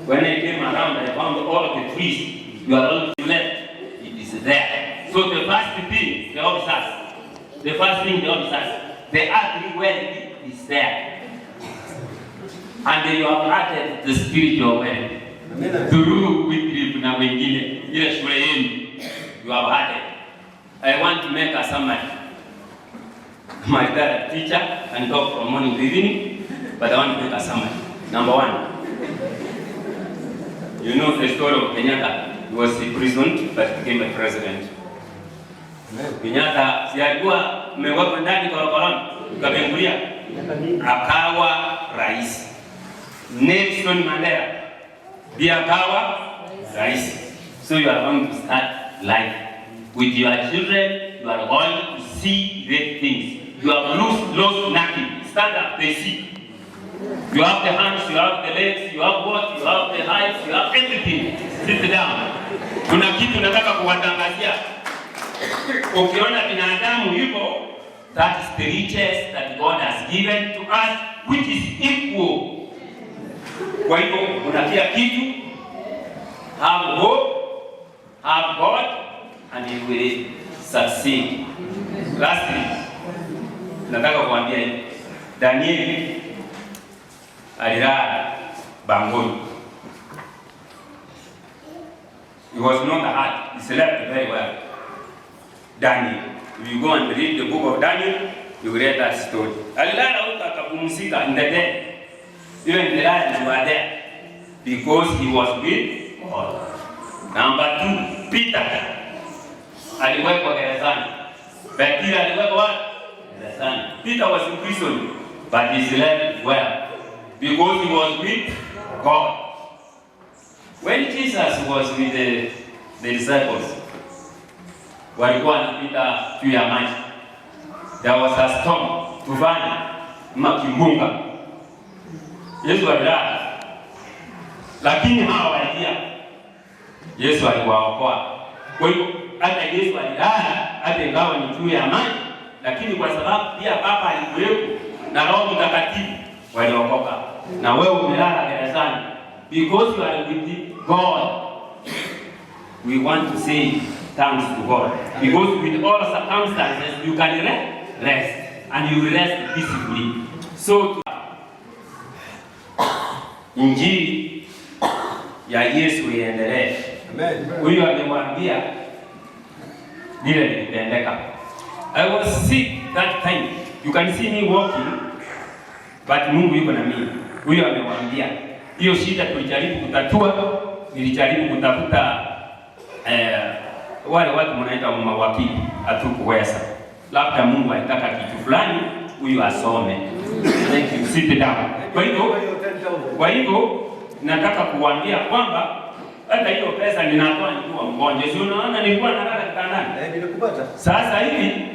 When I came around, I found all of the trees. You are all left. It is there. So the first thing, the officers, the earthly wealth is there. And you have added the spiritual wealth. Through Wycliffe na wengine, ile shule yenu, you have added. I want to make a summary. My dad, teacher, and talk from morning to evening, but I want to make a summary. Number one, you know the story of Kenyatta. He was imprisoned but became a president. Kenyatta si alikuwa mmewekwa ndani korokoroni, ukabengulia, akawa rais. Nelson Mandela pia akawa rais. So you are going to start life with your children. You are going to see great things. You have lost nothing. Stand up, they see. You have the hands, you have the legs, you have what, you have the eyes, you have everything. Sit down. Kuna kitu nataka kuwatangazia. Ukiona binadamu yuko, that is the riches that God has given to us, which is equal. Kwa hivyo, kuna kila kitu, have hope, have God, and you will succeed. Lastly, nataka kuambia hivi, Danieli alilala bangoni. He was not hurt. He slept very well. Daniel. If you go and read the book of Daniel, you will read that story. Alilala huko akapumzika in the day. Even the lions were there because he was with God. Number two, Peter aliwekwa gerezani. Peter aliwekwa wapi? Gerezani. Peter was in prison, but he slept well because he was with God. When Jesus was with the disciples, walikuwa wanapita juu ya maji. There was a storm, tufani, kimbunga. Yesu alilala. Lakini hawa walilia. Yesu aliwaokoa. Kwa hiyo hata Yesu alilala, hata ingawa ni juu ya maji, lakini kwa sababu pia Baba alikuwepo na Roho Mtakatifu waliokoka. Na wewe umelala gerezani because you are with God. We want to say thanks to God because with all circumstances you can rest and you will rest peacefully. So Injili ya Yesu iendelee. Huyu alimwambia lile lilitendeka. I was sick that time. You can see me walking, but Mungu yuko na mimi. Huyu amemwambia hiyo shida tulijaribu kutatua, nilijaribu kutafuta wale watu mnaita mawakili, hatukuweza. Labda Mungu alitaka kitu fulani huyu asome. Thank you. Sit down. Kwa hivyo nataka kuambia kwamba hata hiyo pesa ninatoa nikiwa mgonjwa. Si unaona nilikuwa nalala kitandani? Nilikupata. Sasa hivi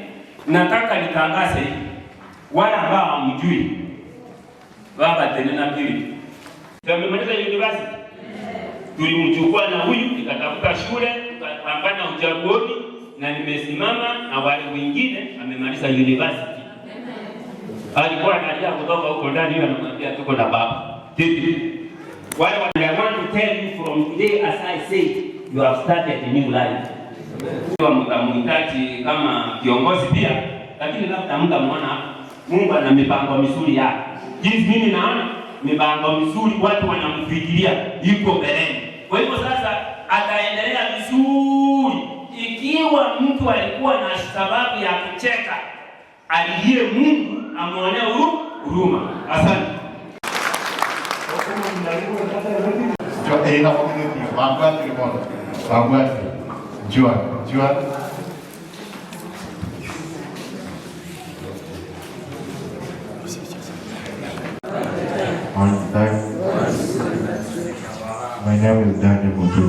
nataka nitangaze wale ambao hamjui. Baba tena na pili. Tumemaliza university. tulimchukua na huyu nikatafuta shule, tukapambana uchaguzi na nimesimama na wale wengine amemaliza university. Alikuwa analia kutoka huko ndani, yeye anamwambia tuko na baba. Wale I want to tell you from today, as I say, you have started a new life. Mtamhitaji kama kiongozi pia, lakini labda mtamwona Mungu ana mipango mizuri yake. Jinsi mimi naona mipango mizuri, watu wanamfikiria yuko mbeleni. Kwa hivyo sasa ataendelea vizuri. Ikiwa mtu alikuwa na sababu ya kucheka, aliye Mungu amwonee huruma. Asante. My name is Daniel Mutu.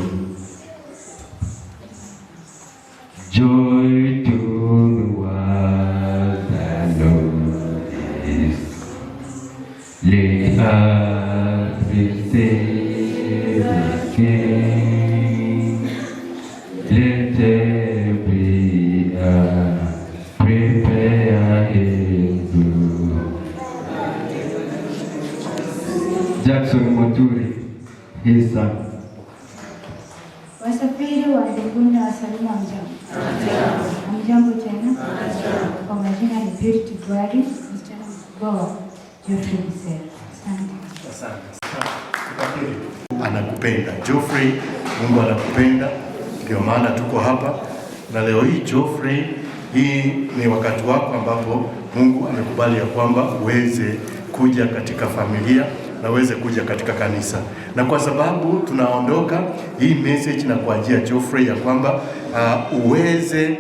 Joy to the world, the Lord is. Let us receive the King. Let every eye prepare his room. Jackson Muturi, his son. Wasafiri wa mbinguni wasalimu hamjambo. Hamjambo tena. Kwa majina ni Beauty Gwari, msichana mkubwa Geoffrey Msera. Asante. Anakupenda Geoffrey, Mungu anakupenda, ndio maana tuko hapa na leo hii. Geoffrey, hii ni wakati wako ambapo Mungu amekubali ya kwamba uweze kuja katika familia na uweze kuja katika kanisa, na kwa sababu tunaondoka hii message na kuajia Geoffrey ya kwamba uweze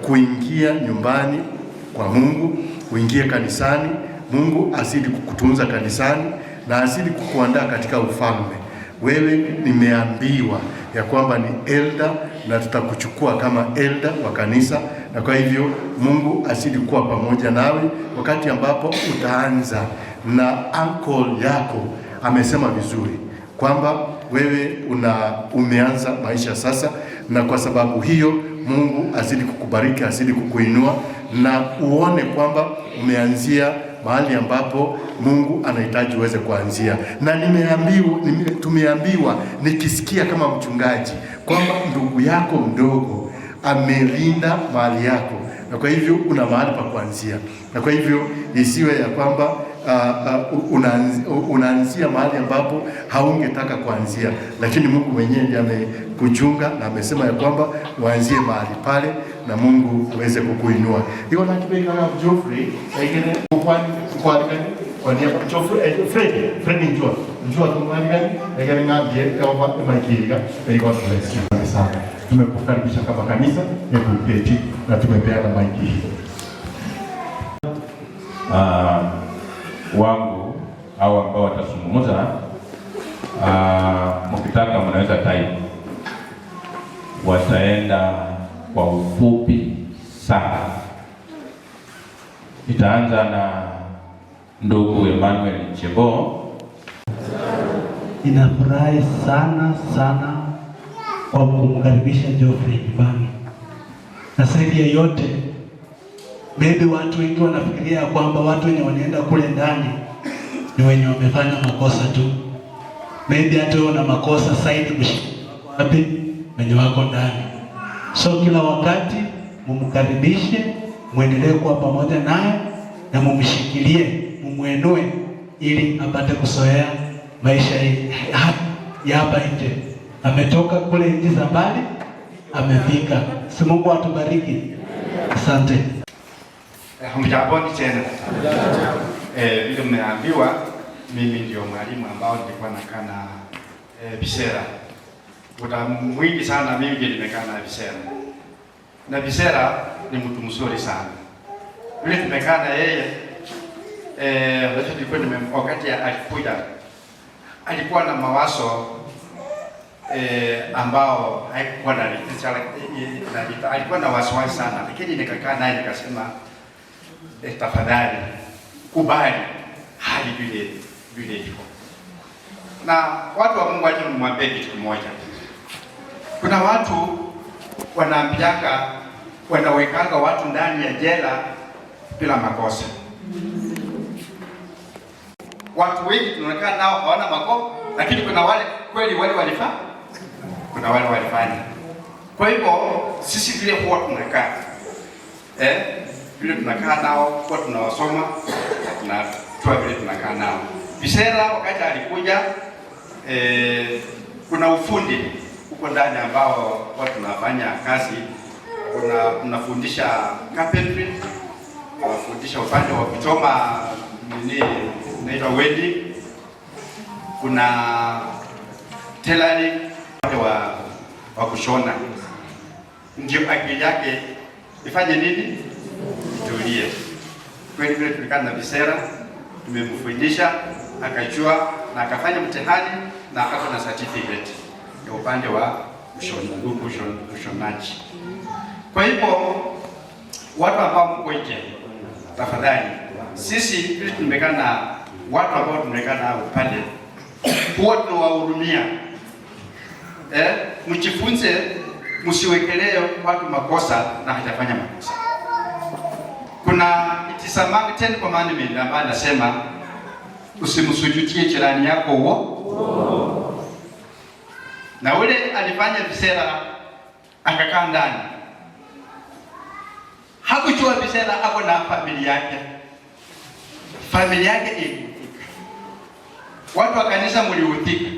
kuingia nyumbani kwa Mungu, uingie kanisani. Mungu azidi kukutunza kanisani na azidi kukuandaa katika ufalme. Wewe nimeambiwa ya kwamba ni elder na tutakuchukua kama elder wa kanisa, na kwa hivyo Mungu azidi kuwa pamoja nawe wakati ambapo utaanza. Na uncle yako amesema vizuri kwamba wewe umeanza maisha sasa, na kwa sababu hiyo Mungu azidi kukubariki, azidi kukuinua, na uone kwamba umeanzia mahali ambapo Mungu anahitaji uweze kuanzia. Na tumeambiwa nikisikia kama mchungaji kwamba ndugu yako mdogo amelinda mahali yako, na kwa hivyo una mahali pa kuanzia, na kwa hivyo isiwe ya kwamba unaanzia mahali ambapo haungetaka kuanzia, lakini Mungu mwenyewe ndiye amekuchunga na amesema ya kwamba uanzie mahali pale na Mungu aweze kukuinua. Hiyo na kibeka kama Geoffrey, ingine kwa niaba Fred njoo tumwangani, ingine ngambie kama maikiriga, God bless you sana. Tumekukaribisha kama kanisa, hebu keti na tumepeana maiki hii. Wangu au ambao watazungumza, mkitaka mnaweza type, wataenda kwa ufupi sana. Itaanza na ndugu Emmanuel Chebo. Ninafurahi sana kwa kumkaribisha Geoffrey nyumbani, na zaidi ya yote, maybe watu wengi wanafikiria kwamba watu wenye wanaenda kule ndani ni wenye wamefanya makosa tu. Maybe hata wewe una makosa zaidi wapi wenye wako ndani. So kila wakati mumkaribishe, muendelee kuwa pamoja naye na mumshikilie, mumuinue ili apate kuzoea maisha ya hapa nje. Ametoka kule nchi za mbali, amefika. Si Mungu atubariki. Asante. Hamjaponi tena. Vile mmeambiwa, mimi ndio mwalimu ambao nilikuwa nakaa na Bisera. Muda mwingi sana mimi ndiye nimekaa na Bisera. Na Bisera ni mtu mzuri sana. Vile tumekaa na yeye, wakati alikuja, alikuwa na mawazo ambao haikuwa na alikuwa na wasiwasi sana, lakini nikakaa naye nikasema, tafadhali kubali hali vile iko. Na watu wa Mungu, acha nimwambie kitu kimoja. Kuna watu wanaambianga, wanawekanga watu ndani ya jela bila makosa. Watu wengi tunaonekana nao hawana makosa, lakini kuna wale kweli wale walifanya. Kuna wale walifanya. Kwa hivyo sisi vile huwa tunakaa vile tunakaa nao, kwa tunawasoma na tuwa vile tunakaa nao. Bisera wakati alikuja kuna ufundi huko ndani ambao watu tunafanya kazi. Tunafundisha carpentry, tunafundisha upande wa kuchoma nini inaitwa welding. Kuna tailoring, upande wa kushona. Ndio akili yake ifanye nini? Tulie. Kweli vile tulikana na Bisera, tumemfundisha akajua na akafanya mtihani na akapata na certificate ya upande wa ushonaji. Kwa hivyo watu ambao mko nje, tafadhali, sisi vile tumekana na watu ambao tumekana nao pale, huwa tunawahurumia. Mjifunze, msiwekelee watu makosa na hajafanya makosa. Kuna itisamani 10 commandment ambayo nasema usimsujudie jirani yako na ule alifanya Bisera akakaa ndani. Hakujua Bisera ako na familia yake. Familia yake iliutika. Watu wa kanisa mliutika.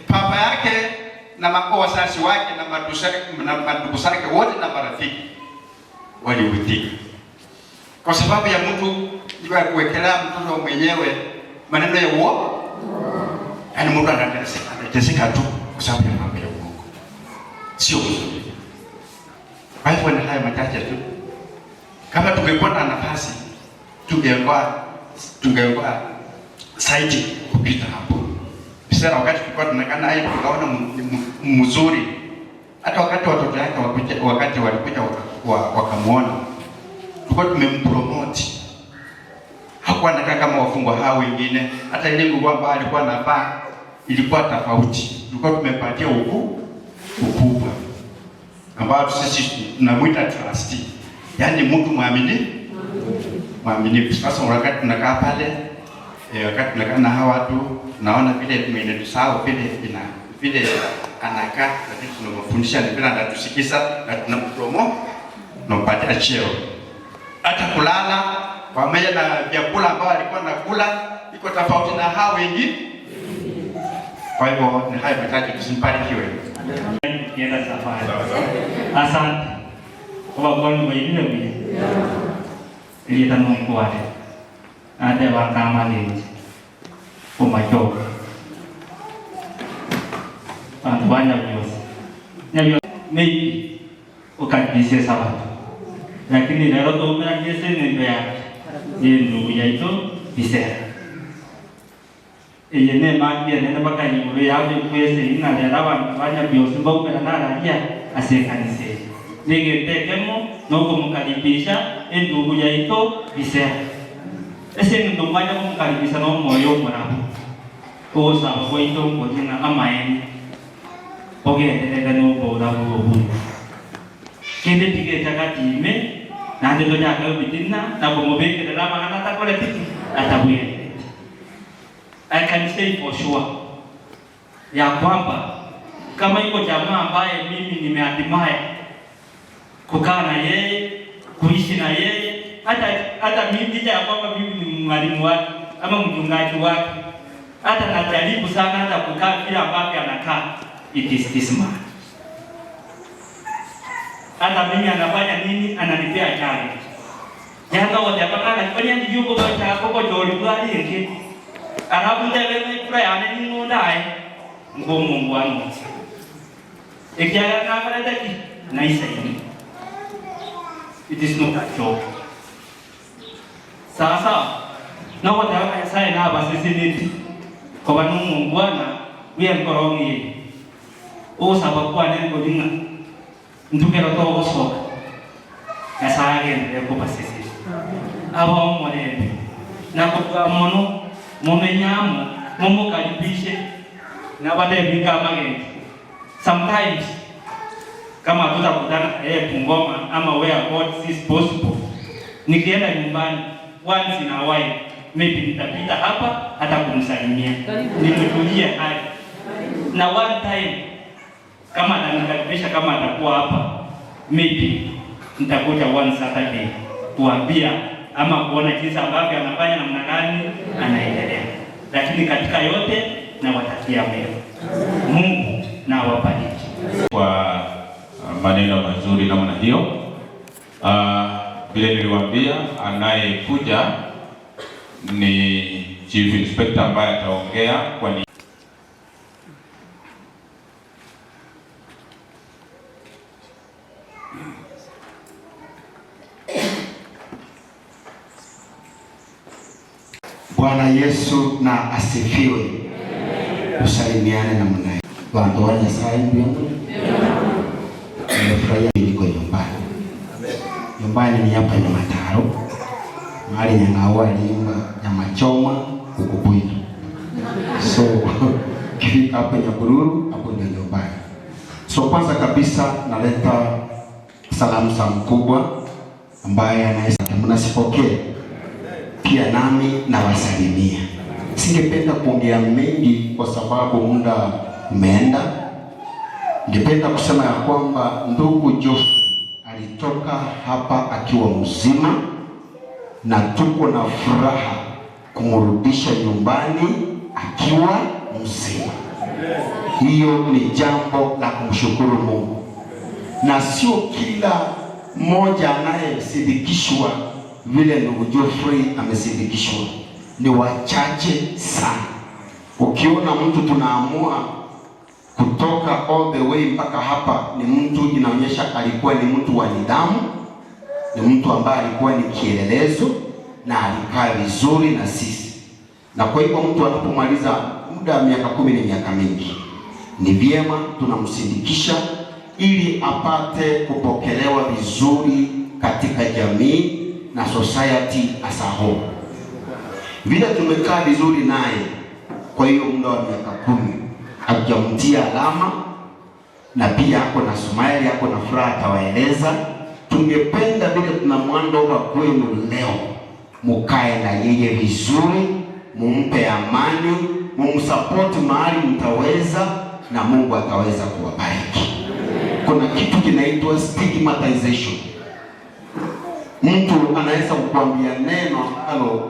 Papa yake na wazazi wake na mandugu zake wote na marafiki waliutika. Kwa sababu ya mtu ya kuwekelea mtoto mwenyewe maneno ya uongo. Yaani mtu anateseka tu kwa sababu ya mambo ya uongo. Sio mzuri. Kwa hivyo ni haya machache tu. Kama tungekuwa na nafasi, tungekuwa saiti kupita hapo. Bisera wakati tulikuwa tunakaa naye tukaona mzuri. Hata wakati watoto yake wakati walikuja wakamuona, tulikuwa tumempromote. Hakuwa anakaa kama wafungwa hao wengine. Hata ile nguo ambayo alikuwa anavaa ilikuwa tofauti. Tulikuwa tumepatia ukubwa ambao sisi tunamuita trustee. Yaani mtu mwaminifu. Sasa wakati tunakaa pale, wakati tunakaa na hawa watu, naona vile tumetusahau vile anakaa, lakini tunamfundisha ni vile anatusikiza na tunampromote, tunampatia cheo. Hata kulala pamoja na vyakula ambao alikuwa anakula iko tofauti na hao wengi. Kwa hivyo ni hayo machache, tusimbarikiwe. Kienda safari. Asante. Kwa kwani mwingine mimi. Ili tangu kwale. Ade wakama nje. Umacho. Antuanya vyote. Nyayo maybe ukadise sababu. Lakini leo to umejise ndio yake. Ndio yaito Bisera. Iyene magia nene bakani muri yawe kwese ina lera banya byose mbago na raja asekanise. Nige tekemo no kumkaribisha ndugu yaito Bisera. Ese ndio mmoja kumkaribisha no moyo mwanangu. Kwa sababu ito ngojina amaeni. Ndio no boda bobu. Kende tige takati me na ndio nyaka bitina na kumobeke na maana takole tiki atabuye. I can say for sure ya kwamba kama iko jamaa ambaye mimi nimeadimaya kukaa na yeye, kuishi na yeye, hata mimi licha ya kwamba mimi ni mwalimu wake ama mchungaji wake, hata najaribu sana hata kukaa kila ambavyo anakaa, it is this man. Hata mimi anafanya nini, ananipea challenge. Janga wote hapa kwenye njugo cha hapo joli bali yake. Arabu ndewe kura yana ningo ndai ngomo wangu. Ikiaga na kale daki na isaini. It is not a joke. Sasa na wote hapa sai na basi nini. Kwa Mungu Bwana wewe mkorongi. Sababu kwa nini godinga. Nduke roto oso. Kasage ndeko basisi. Abo mole. Na kwa mono Momenyamu mumu karibishe na baadaye kama gani. Sometimes kama tutakutana Bungoma ama where God is possible, nikienda nyumbani once in a while maybe nitapita hapa hata kumsalimia, nimtulie hali. Na one time kama atanikaribisha, kama atakuwa hapa maybe nitakuja one Saturday kuambia ama kuona jinsi ambavyo anafanya namna gani anaendelea. Lakini katika yote na watakia mema. Mungu na awabariki. Kwa maneno mazuri namna hiyo. Vile niliwaambia, anayekuja ni Chief Inspector ambaye ataongea kwa ni Bwana Yesu na asifiwe. Usalimiane na mnaye. Watu wa Nyasaye ndio. Nimefurahia niko nyumbani. Nyumbani ni hapa Nyamataro. Mahali Nyang'awa aliimba nyama choma ukubwini. So kifika hapa Nyabururu hapo ndio nyumbani. So kwanza kabisa naleta salamu za mkubwa ambaye anaweza mnasipokea. Pia nami na wasalimia. Singependa kuongea mengi kwa sababu muda umeenda. Ningependa kusema ya kwamba ndugu Geoffrey alitoka hapa akiwa mzima na tuko na furaha kumrudisha nyumbani akiwa mzima. Hiyo ni jambo la kumshukuru Mungu. Na sio kila mmoja anayesidikishwa vile ndugu Geoffrey amesidikishwa, ni wachache sana. Ukiona mtu tunaamua kutoka all the way mpaka hapa, ni mtu inaonyesha alikuwa ni mtu wa nidhamu, ni mtu ambaye alikuwa ni kielelezo na alikaa vizuri na sisi. Na kwa hivyo mtu anapomaliza muda wa miaka 10 ni miaka mingi, ni vyema tunamsindikisha ili apate kupokelewa vizuri katika jamii na society as a whole. Vile tumekaa vizuri naye kwa hiyo muda wa miaka 10, hatujamtia alama, na pia ako na smile, ako na furaha, atawaeleza. Tungependa vile tunamwandoa kwenu leo, mukae na yeye vizuri, mumpe amani, mumsupport mahali mtaweza, na Mungu ataweza kuwabariki. Kuna kitu kinaitwa stigmatization. Mtu anaweza kukwambia neno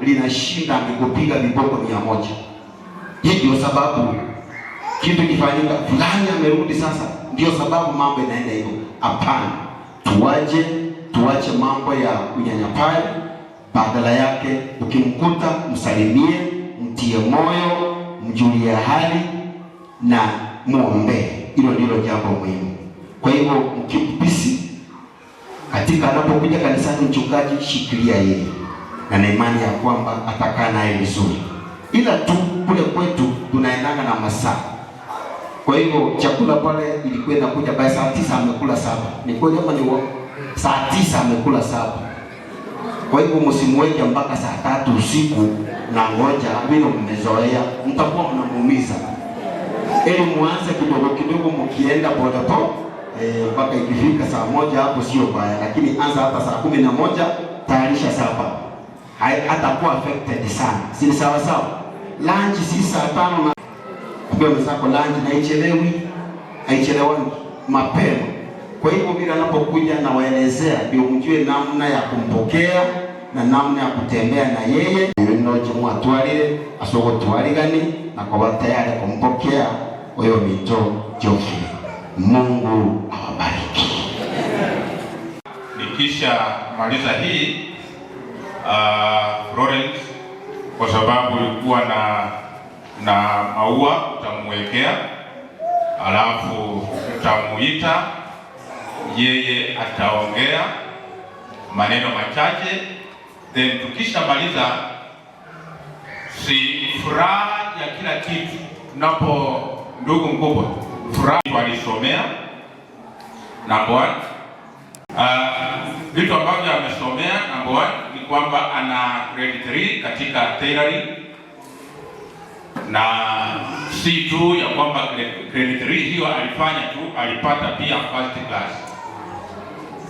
linashinda amekupiga viboko 100. Hii ndio sababu kitu kifanyika fulani amerudi sasa, ndio sababu mambo yanaenda hivyo. Hapana, tuache mambo ya unyanyapaa. Badala yake ukimkuta msalimie, mtie moyo, mjulie hali na muombe. Hilo ndilo jambo muhimu. Kwa hivyo mkipisi katika anapokuja kanisani, mchungaji shikilia yeye, na imani ya kwamba atakaa naye vizuri. Ila tu kule kwetu tunaendana na masaa. Kwa hivyo chakula pale ilikuwa inakuja by saa 9 amekula 7. Ni kweli ama ni uongo? Saa 9 amekula 7. Kwa hivyo msimuweke mpaka saa 3 usiku na ngoja vile mmezoea, mtakuwa mnamuumiza. Ili muanze kidogo kidogo, mkienda pole pole mpaka ikifika saa 1 hapo sio baya, lakini anza hata saa 11 tayarisha 7. Hatakuwa affected sana. Si sawa sawa? Lunch si saa 5 na kwa msako lunch na haichelewi mapema. Kwa hivyo bila anapokuja na waelezea, ndio mjue namna ya kumpokea na namna ya kutembea na yeye. Ndio chumwa tualile asogo tualigani na kwa tayari kumpokea huyo mito Geoffrey. Mungu awabariki. Nikisha maliza hii Florence, kwa sababu ulikuwa na maua utamwekea, alafu utamuita yeye, ataongea maneno machache, then tukisha maliza, si furaha ya kila kitu. Tunapo ndugu mkubwa, furaha walisomea number 1. Vitu ambavyo amesomea number 1 ni kwamba ana grade 3 katika tailoring, na si tu ya kwamba grade 3 hiyo alifanya tu, alipata pia first class.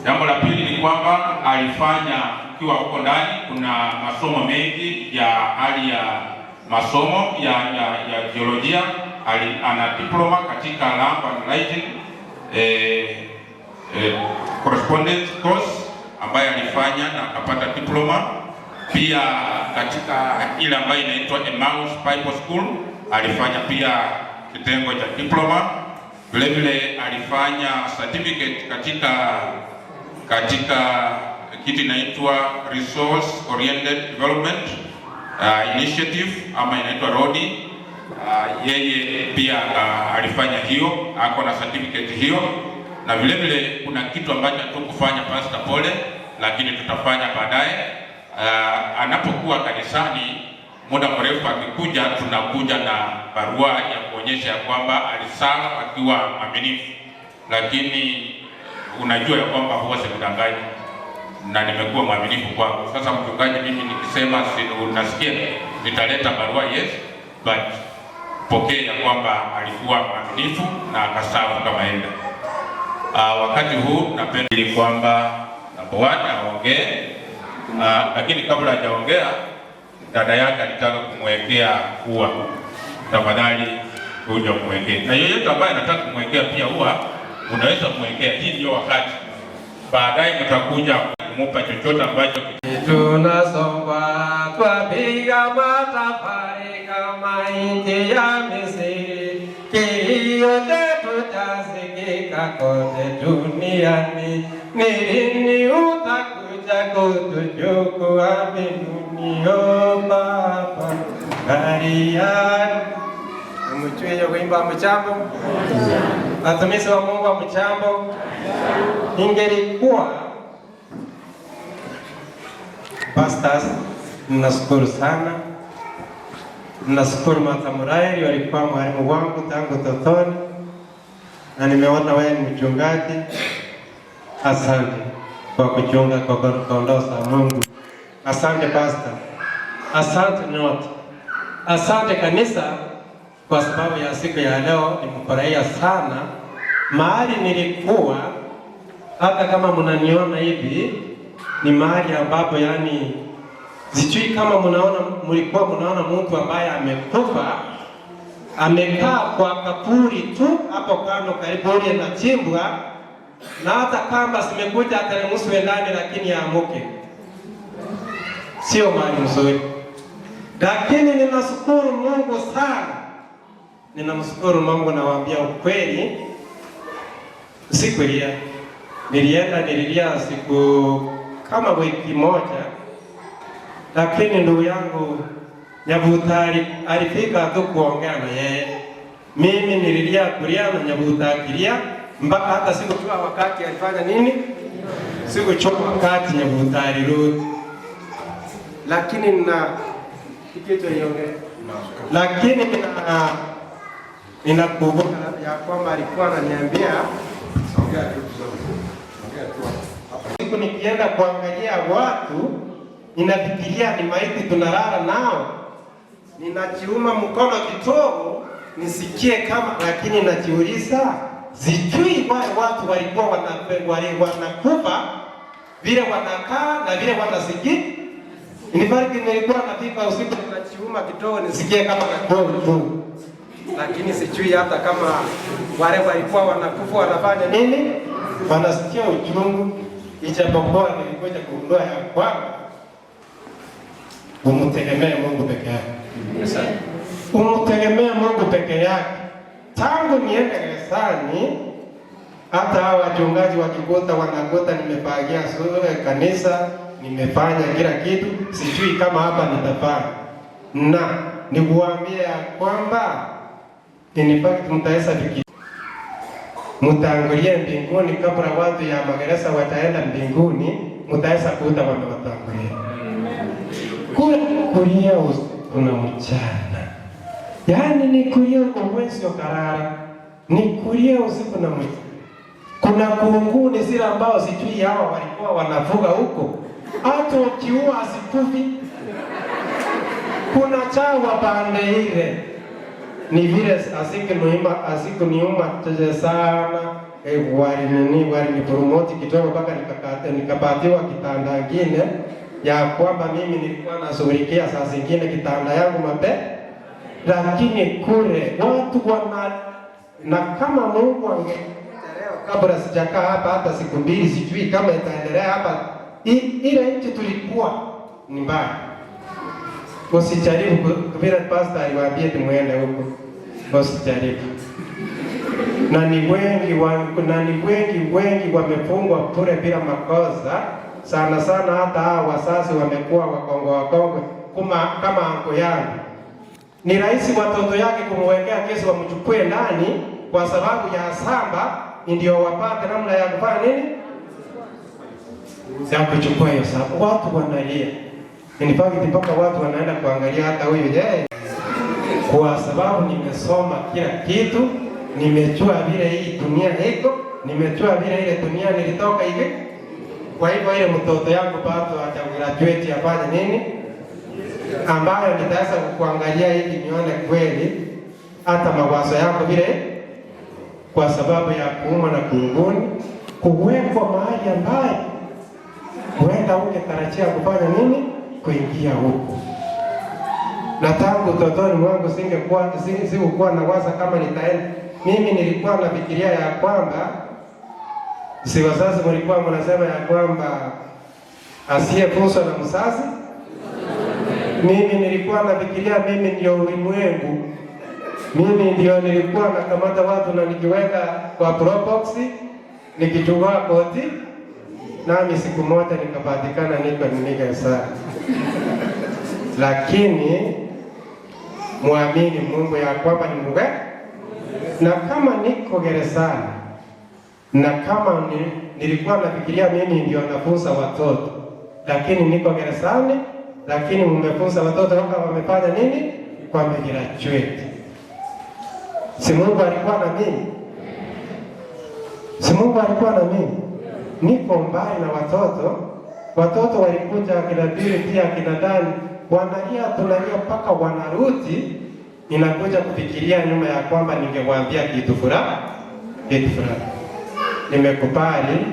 Jambo la pili ni kwamba alifanya ukiwa huko ndani, kuna masomo mengi ya hali ya masomo ya jiolojia. Ana diploma katika Lamb and Lighting correspondence course ambayo alifanya na akapata diploma. Pia katika ile ambayo inaitwa Emmaus Bible School alifanya pia kitengo cha diploma. Vile vile alifanya certificate katika kitu inaitwa Resource Oriented Development Initiative ama inaitwa RODI. Yeye pia alifanya hiyo, ako na certificate hiyo. Na vile vile kuna kitu ambacho hatukufanya Pastor Pole, lakini tutafanya baadaye. Anapokuwa kanisani muda mrefu akikuja, tunakuja na barua ya kuonyesha kwamba alisala akiwa mwaminifu. Lakini unajua ya kwamba huwa sikudanganyi na nimekuwa mwaminifu kwako. Sasa mchungaji, mimi nikisema unasikia nitaleta barua, yes, but pokea ya kwamba alikuwa mwaminifu na akasafu kama enda. Wakati huu napenda kwamba Bwana aongee, lakini kabla hajaongea dada yake alitaka kumwekea ua. Tafadhali uje kumwekea. Na yeyote ambaye anataka kumwekea pia ua unaweza kumwekea. Hii ndio wakati. Baadaye mtakuja kumupa chochote ambacho tunasomba twapiga matafari kama nchi ya Misri, kilio chetu chasikika kote duniani. Ni lini utakuja kutuchukua mbinguni, o Baba? Kariani mchuye kuimba mchambo, watumishi wa Mungu wa mchambo. Ingelikuwa pastors, nashukuru sana. Nashukuru Martha Muraeli, walikuwa mwalimu wangu tangu totoni, na nimeona wewe ni mchungaji. Asante kwa kuchunga kwa kondoo za Mungu. Asante pastor, asante nyote, asante kanisa kwa sababu ya siku ya leo. Nimefurahia sana mahali nilikuwa. Hata kama mnaniona hivi ni mahali ambapo yani sijui kama mlikuwa mnaona mtu ambaye amekufa amekaa kwa kaburi tu hapo kando karibu na chimbwa, na hata kamba zimekuja ateremshwe ndani lakini yaamuke. Sio mahali mzuri, lakini ninashukuru Mungu sana. Ninamshukuru Mungu, nawaambia ukweli. Siku ile nililia siku kama wiki moja, lakini ndugu yangu Nyabuta alifika tu kuongea na yeye. Mimi nililia kulia na Nyabuta akilia, mpaka hata sikujua wakati alifanya nini, sikujua wakati Nyabuta alirudi. Lakini ninakumbuka ya kwamba alikuwa ananiambia siku nikienda kuangalia watu ninafikiria ni maiti tunalala nao, ninajiuma mkono kidogo nisikie kama, lakini najiuliza sijui wale watu walikuwa wanakufa vile wanakaa na vile wanasikia. Nifariki nilikuwa nafika usiku ninajiuma kidogo nisikie kama nakuwa tu, lakini sijui hata kama wale walikuwa wanakufa wanafanya nini, wanasikia uchungu. Ijapokuwa nilikuja kugundua ya kwamba umtegemee Mungu peke yake. Umtegemee Mungu peke yake. Tangu niende kanisani, hata hawa wachungaji wakikuta wanakuta nimepagia kanisa, nimefanya kila kitu, sijui kama hapa nitafanya. Na nikuambia kwamba inifaki mtaweza fikiri mtangulie mbinguni kabla watu ya magereza wataenda mbinguni, mtaweza kuta wamewatangulia. Kulia usiku na mchana, yaani ni kulia uwezi ukarara, ni kulia usiku na mchana. Kuna kunguni zile ambao sijui hawa walikuwa wanafuga huko, hata ukiua asikufi. Kuna chawa pande ile ni vile asikuniuma sana wali promote kidogo mpaka nikapatiwa kitanda kingine ya kwamba mimi nilikuwa nashughulikia saa zingine kitanda yangu lakini kule watu na kama Mungu kabla sijakaa hapa hata siku mbili, sijui kama itaendelea hapa. Ile nchi tulikuwa ni mbaya. Usijaribu vile pastor aliwaambia tumwende huko. Usijaribu. Na ni wengi wamefungwa bure bila makosa. Sana sana hata hao wazazi wamekuwa wakongwe kama anko yangu. Ni rahisi watoto yake kumwekea kesi wamchukue ndani kwa sababu ya samba, ndio wapate namna ya kufanya nini? Ya kuchukua hiyo samba. Watu wanalia. In fact mpaka watu wanaenda kuangalia hata huyu kwa sababu nimesoma kila kitu, nimejua vile hii dunia iko, nimejua vile ile dunia nilitoka hivi. Kwa hivyo ile mtoto yangu bado hajagraduate afanye nini? Ambayo nitaweza kuangalia hivi nione kweli hata mawazo yako vile, kwa sababu ya kuuma na kunguni kuwekwa mahali ambaye huenda ungetarajia kufanya nini? Kuingia huko. Na tangu utotoni mwangu sikuwa na waza kama nitaenda. Mimi nilikuwa nafikiria ya kwamba si wazazi mlikuwa mnasema ya kwamba asiyefunzwa na mzazi. Mimi nilikuwa nafikiria mimi ndio ulimwengu. Mimi ndio nilikuwa nakamata watu na nikiweka kwa probox, nikichukua koti, nami siku moja nikapatikana niko sana. Lakini muamini Mungu ya kwamba ni Mungu. Na kama niko gerezani, na kama nilikuwa nafikiria mimi ndio nafunza watoto, lakini niko gerezani, lakini mmefunza watoto kama wamefanya nini? Wamegraduate. Si Mungu alikuwa na mimi? Si Mungu alikuwa na mimi? Niko mbali na watoto walikuja akina Bili pia akina Dani, tunalia mpaka wanarudi. Ninakuja kufikiria nyuma ya kwamba ningewaambia kitu fulani. Nimekubali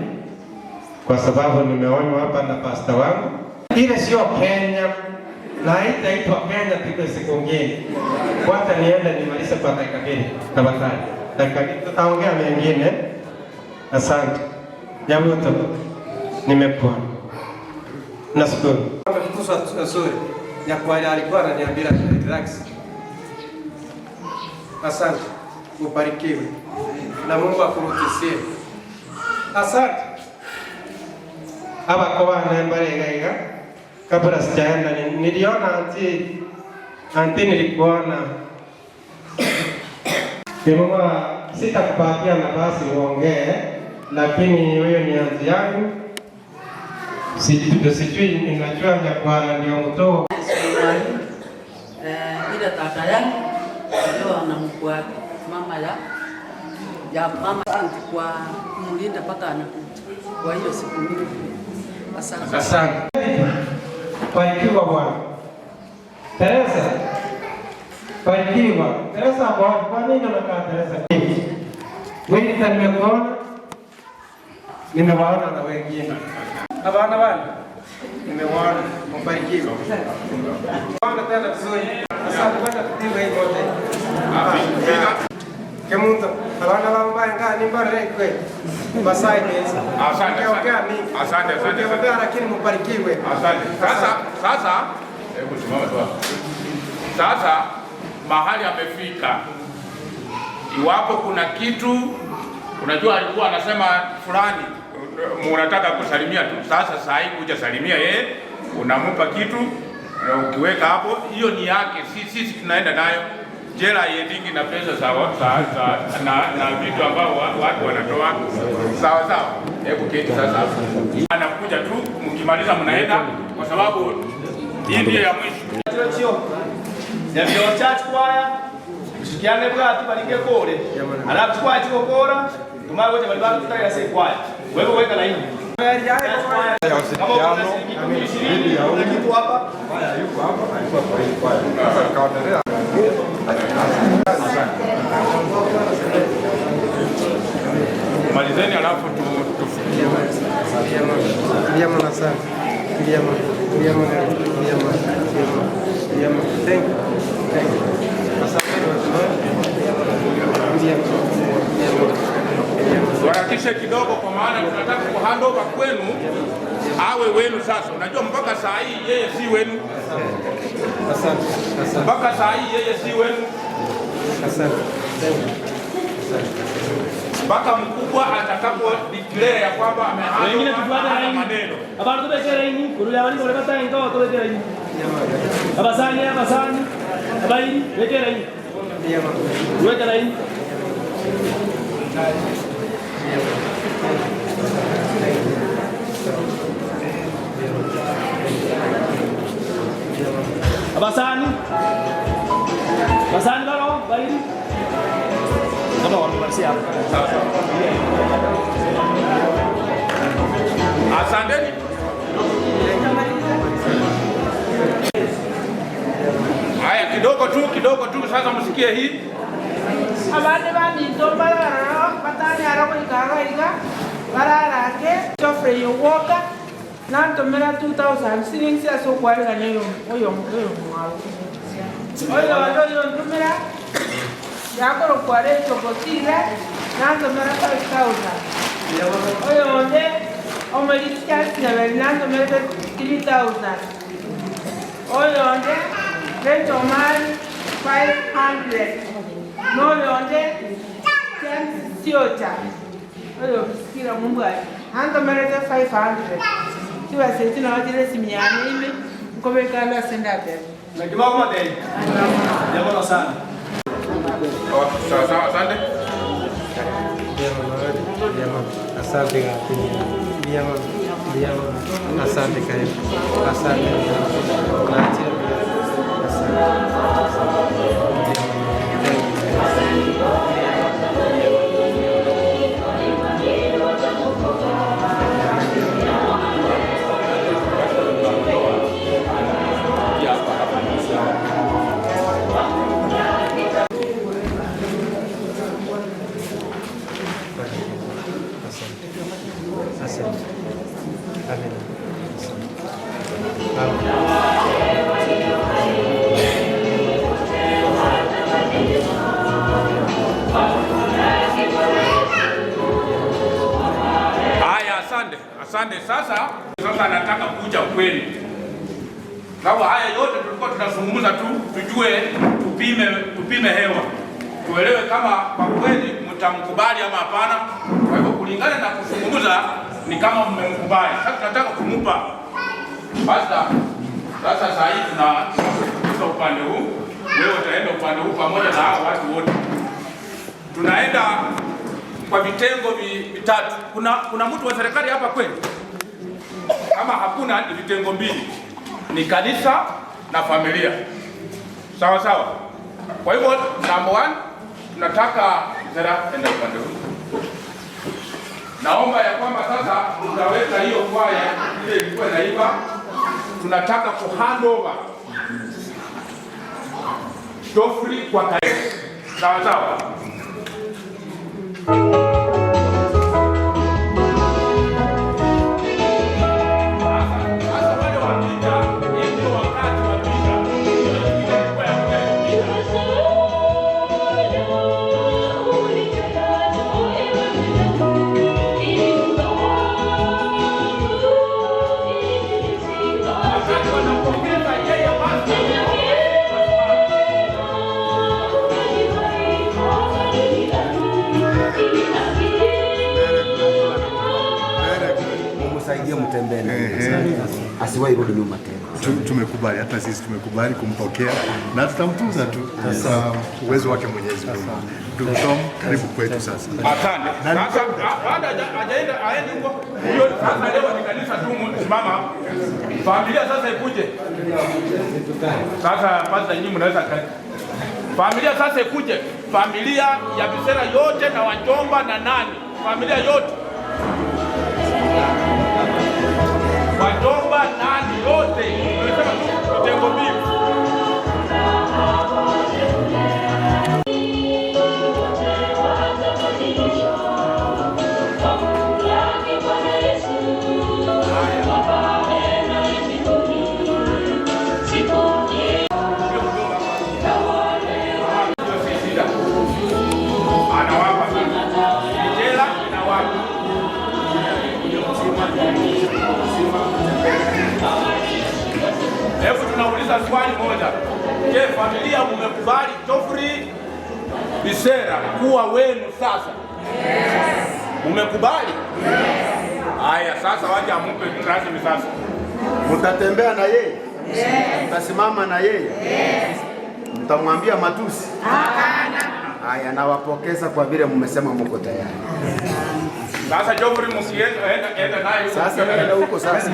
kwa sababu nimeonywa hapa na pastor wangu. Ile sio Kenya, na haitaitwa Kenya tuko siku nyingine. Kwanza niende nimalize kwa dakika mbili tafadhali. Dakika mbili tutaongea mengine. Asante. Jambo tu. Nimepona. Nashukuru. Kuhusu nzuri ya kwa alikuwa ananiambia relax. Asante. Ubarikiwe. Na Mungu akuruhusie. Asante. Hapa kwa naembarega kabla sijaenda niliona anti nilikuona. Kama sitakupatia nafasi uongee, lakini wewe ni anti yangu. Sijui ninajua ya kwa ndio mtoto. Ile tata yangu ndio anamkua mama ya mama anti kwa mlinda mpaka anakuja. Kwa hiyo siku mbili. Asante. Asante. Barikiwa Bwana. Teresa. Barikiwa. Teresa kwa nini unakaa Teresa? Wewe nimekuona. Nimewaona na wengine. Abana bana. Nimewaona. Mbarikiwa. Bwana tena vizuri. Asante kwa kutii wewe wote. Kemunto, abana bamba ngani mbarekwe. Masai pesa. Asante. Asante. Lakini mbarikiwe. Asante. Sasa hebu simama tu. Sasa mahali amefika. Iwapo kuna kitu unajua alikuwa anasema fulani unataka kusalimia tu. Sasa saa hii kuja salimia yeye, unampa kitu ukiweka hapo, hiyo ni yake. Sisi tunaenda nayo. Jela yendingi na pesa na vitu ambao watu wanatoa. Sawa. Hebu keti sasa. Anakuja tu, mkimaliza mnaenda kwa sababu hii ndio ya mwisho. Ndio church kwaya. Shikiane bwatu balike kore. Alafu kwa chiko kora, tumao wote balibaki tutaya sasa kwaya. Wewe weka laini. Kitu hapa. Haya yuko hapa, alikuwa kwa hii kwaya. Sasa kaendelea. tunataka kuhandover kwenu awe wenu sasa. Unajua mpaka saa hii yeye si wenu. Mpaka saa hii yeye si wenu. Mpaka mkubwa atakapo declare ya kwamba amehandover maneno. Abantu tubekera ini, kurule abandi kole batanga ngo tubekera ini. Abasani abayi bekera ini. Wekera ini. Abasani balo bayi. Kama wanamalizia hapo. Asanteni. Haya, kidogo tu sasa msikie hii. Abandi ndombara batani arako ikaraika bararake Geoffrey Yowoka nantomera 2000 shillings aso kwalika nyo oyo mwalo oyo ntomera yakoro kwale chokotile nantomera 5000 oyo onde omelichasi na nantomera 3000 oyo onde Benjamin 500 no onde Siocha oyo sikira mumbali ando merete 500 tiwa senti na wajile simiane ime mkobekala senda bebe na kibabu madeni jambo sana sawa asante asante gati asante karibu asante Asante. Sasa nataka kuja kwenu. Sababu haya yote tulikuwa tunazungumza tu tujue tupime hewa. Tuelewe kama kwa kweli mtamkubali ama hapana. Kwa hivyo kulingana na kuzungumza ni kama mmemkubali. Sasa tunataka kumpa basta. Sasa saa hii tunazungumza upande huu. Wewe utaenda upande huu pamoja na hao watu wote. Tunaenda kwa vitengo vitatu. Kuna mtu wa serikali hapa kweli? Kama hakuna ni vitengo mbili. Ni kanisa na familia. Sawa. Kwa hivyo number 1 tunataka Zera enda upande huu. Naomba ya kwamba sasa tutaweka hiyo kwaya ile ilikuwa inaiba. Tunataka kuhandover Geoffrey kwa kanisa. Sawa. Asiwahi rudi nyuma tena. Tumekubali, hata sisi tumekubali kumpokea na tutamtunza tu kwa uwezo wake Mwenyezi Mungu. Ndugu Tom, karibu kwetu sasa. Asante. Sasa baada hajaenda aende huko. Hiyo sasa leo ni kanisa tu msimama. Familia sasa ikuje. Sasa pasta nyinyi mnaweza familia sasa ikuje. Familia ya Bisera yote na wajomba na nani? Familia yote. Wajomba nani yote. Tunasema tu vitengo mbili. Anawapa jela inawapa Geoffrey Bisera kuwa wenu sasa. Umekubali? Haya, sasa waje amupe rasmi sasa. Mtatembea na yeye? Mtasimama na yeye? Mtamwambia matusi? Haya, nawapokeza kwa vile mmesema mko tayari. Sasa Geoffrey msienda naye huko. Sasa nenda huko sasa.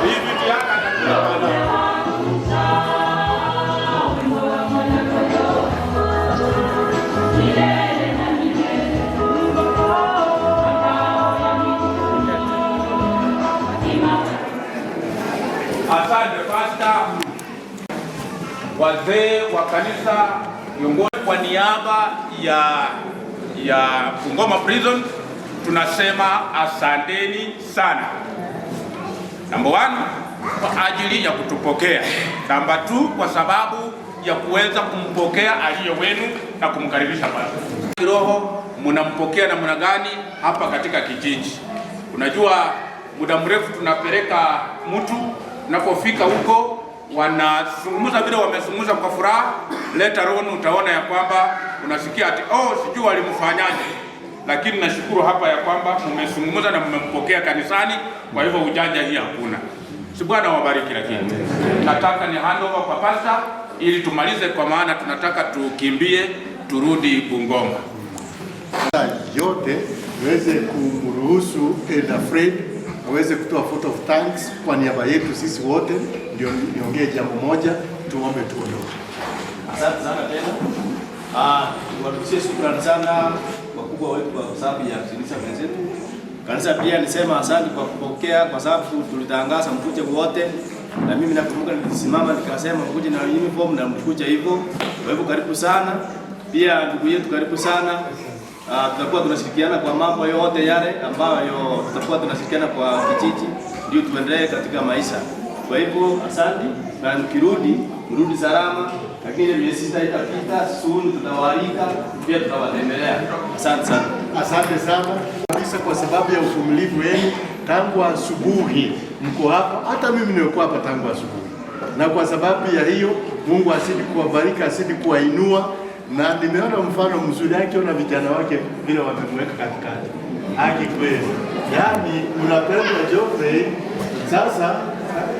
Hivi tiaka Asante Pastor. Wazee wa kanisa, viongozi, kwa niaba ya Bungoma Prison tunasema asanteni sana. Number 1 kwa ajili ya kutupokea. Number 2 kwa sababu ya kuweza kumpokea aliye wenu na kumkaribisha pale. Kiroho mnampokea namna gani hapa katika kijiji? Unajua muda mrefu tunapeleka mtu, unapofika huko wanazungumza vile wamezungumza kwa furaha, later on utaona ya kwamba unasikia ati sijui walimfanyaje. Lakini nashukuru hapa ya kwamba mmezungumza na mmempokea kanisani, kwa hivyo ujanja hii hakuna. Si Bwana wabariki. Lakini nataka ni handover kwa pastor ili tumalize, kwa maana tunataka tukimbie turudi Bungoma. Yote tuweze kumruhusu Elder Fred aweze kutoa vote of thanks kwa niaba yetu sisi wote. Ndio niongee jambo moja, tuombe tuondoke. Asante sana tena. Niwatukusie shukrani sana wakubwa wetu kwa sababu ya kusilisha wenzetu. Kanisa pia nisema asante kwa kupokea, kwa sababu tulitangaza mkuje wote, na mimi nakumbuka nilisimama nikasema mkuje na uniform na mkuje hivyo. Kwa hivyo karibu sana. Pia ndugu yetu karibu sana. Tutakuwa tunashirikiana kwa mambo yote yale ambayo tutakuwa tunashirikiana kwa kijiji ndio tuendelee katika maisha. Kwa hivyo asante, na mrudi salama, lakini ile sisi itapita soon, tutawaalika pia tutawatembelea. Asante sana. Asante sana kabisa kwa sababu ya uvumilivu wenu tangu asubuhi mko hapa, hata mimi nimekuwa hapa tangu asubuhi, na kwa sababu ya hiyo Mungu asidi kuwabariki, asidi kuwainua, na nimeona mfano mzuri akiona vijana wake vile wamemweka katikati. Haki kweli. Yaani unapenda Geoffrey. Sasa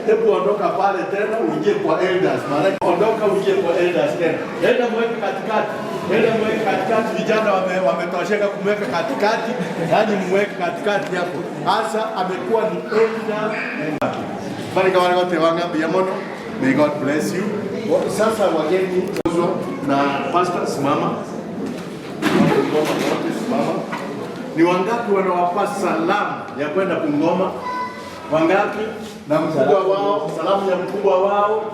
hebu ondoka pale tena uingie kwa elders. Maana ondoka uingie kwa elders tena. Enda mweke katikati. Enda mweke katikati, vijana wametosheka kumweka katikati. Yaani mweke katikati hapo. Sasa amekuwa ni elder. Baraka wale wote wangaambia mono. May God bless you. Sasa wageni na pastor simama. Simama. Ni wangapi wanawapa salamu ya kwenda Bungoma? Wangapi? Na mkubwa wao, salamu ya mkubwa wao.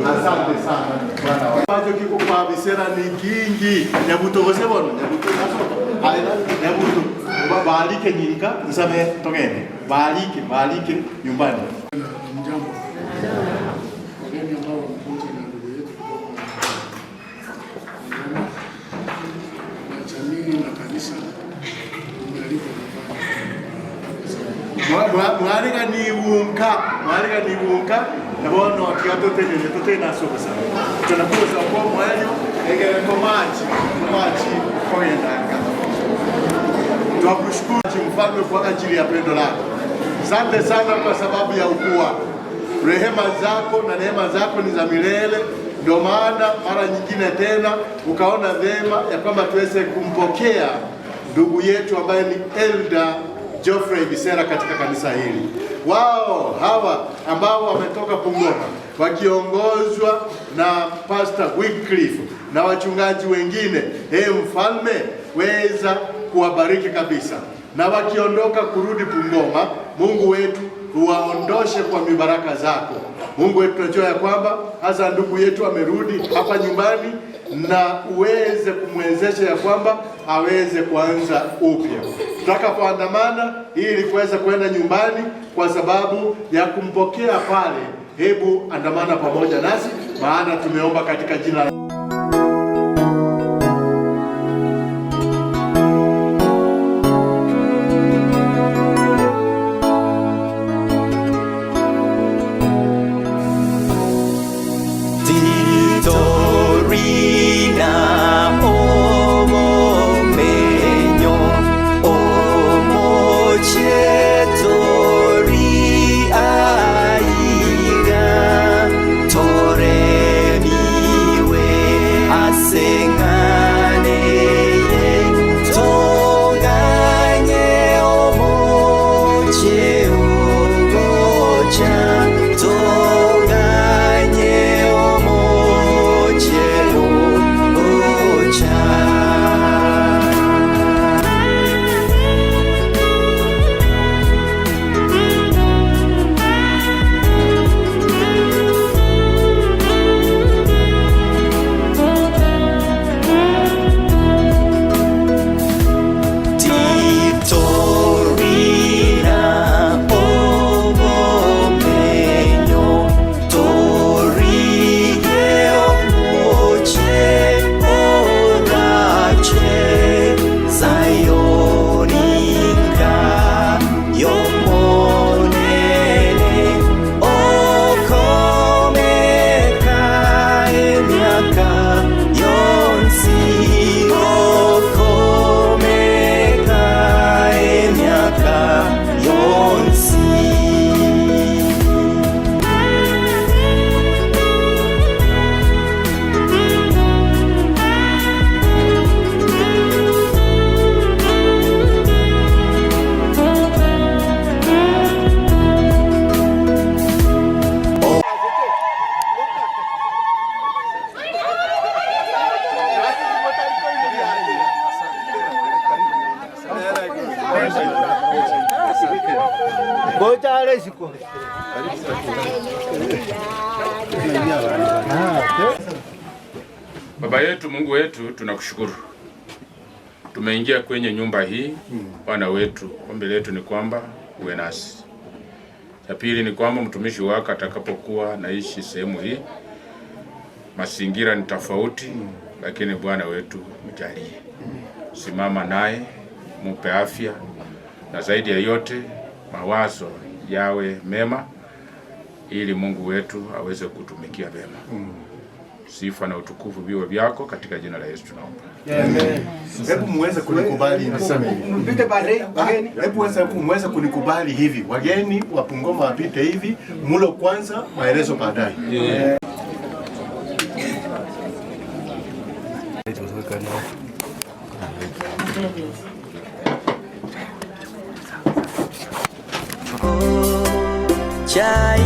Asante sana bwana. Ambacho kiko kwa Bisera ni kingi. Nyabutogose bono, nyabuto. Baalike nyinka, nisame togene. Baalike nyumbani. Mjambo. Wageni ambao wamekuja na ndugu yetu na jamii na kanisa, mwarika ni wunka na bono tiato tena soka sana tunakuza kwa mwelio egere komachi koyendanga. Tunakushukuru mfalme kwa ajili ya pendo lako. Asante sana kwa sababu ya ukuu wako. Rehema zako na neema zako ni za milele. Ndio maana mara nyingine tena ukaona vema ya kwamba tuweze kumpokea ndugu yetu ambaye ni Elder Geoffrey Bisera katika kanisa hili. Wao hawa ambao wametoka Bungoma wakiongozwa na Pastor Wycliffe na wachungaji wengine, mfalme weza kuwabariki kabisa, na wakiondoka kurudi Bungoma, Mungu wetu uwaondoshe kwa mibaraka zako. Mungu wetu tunajua ya kwamba hasa ndugu yetu amerudi hapa nyumbani, na uweze kumwezesha ya kwamba aweze kuanza upya. Tutakapoandamana ili kuweza kwenda nyumbani kwa sababu ya kumpokea pale, hebu andamana pamoja nasi, maana tumeomba katika jina la Tito Ngoja ale siku. Baba yetu, Mungu wetu, tunakushukuru. Tumeingia kwenye nyumba hii, Bwana wetu. Ombi letu ni kwamba uwe nasi. Ya pili ni kwamba mtumishi wako atakapokuwa naishi sehemu hii, mazingira ni tofauti, lakini Bwana wetu mjalie. Simama naye, mupe afya, na zaidi ya yote mawazo yawe mema, ili Mungu wetu aweze kutumikia vema. Sifa na utukufu viwe vyako, katika jina la Yesu tunaomba. Amen. Hebu muweze kunikubali niseme hivi. Mpite baadaye wageni. Hebu muweze kunikubali hivi. Wageni wa Bungoma wapite hivi, mulo kwanza, maelezo baadaye. Chai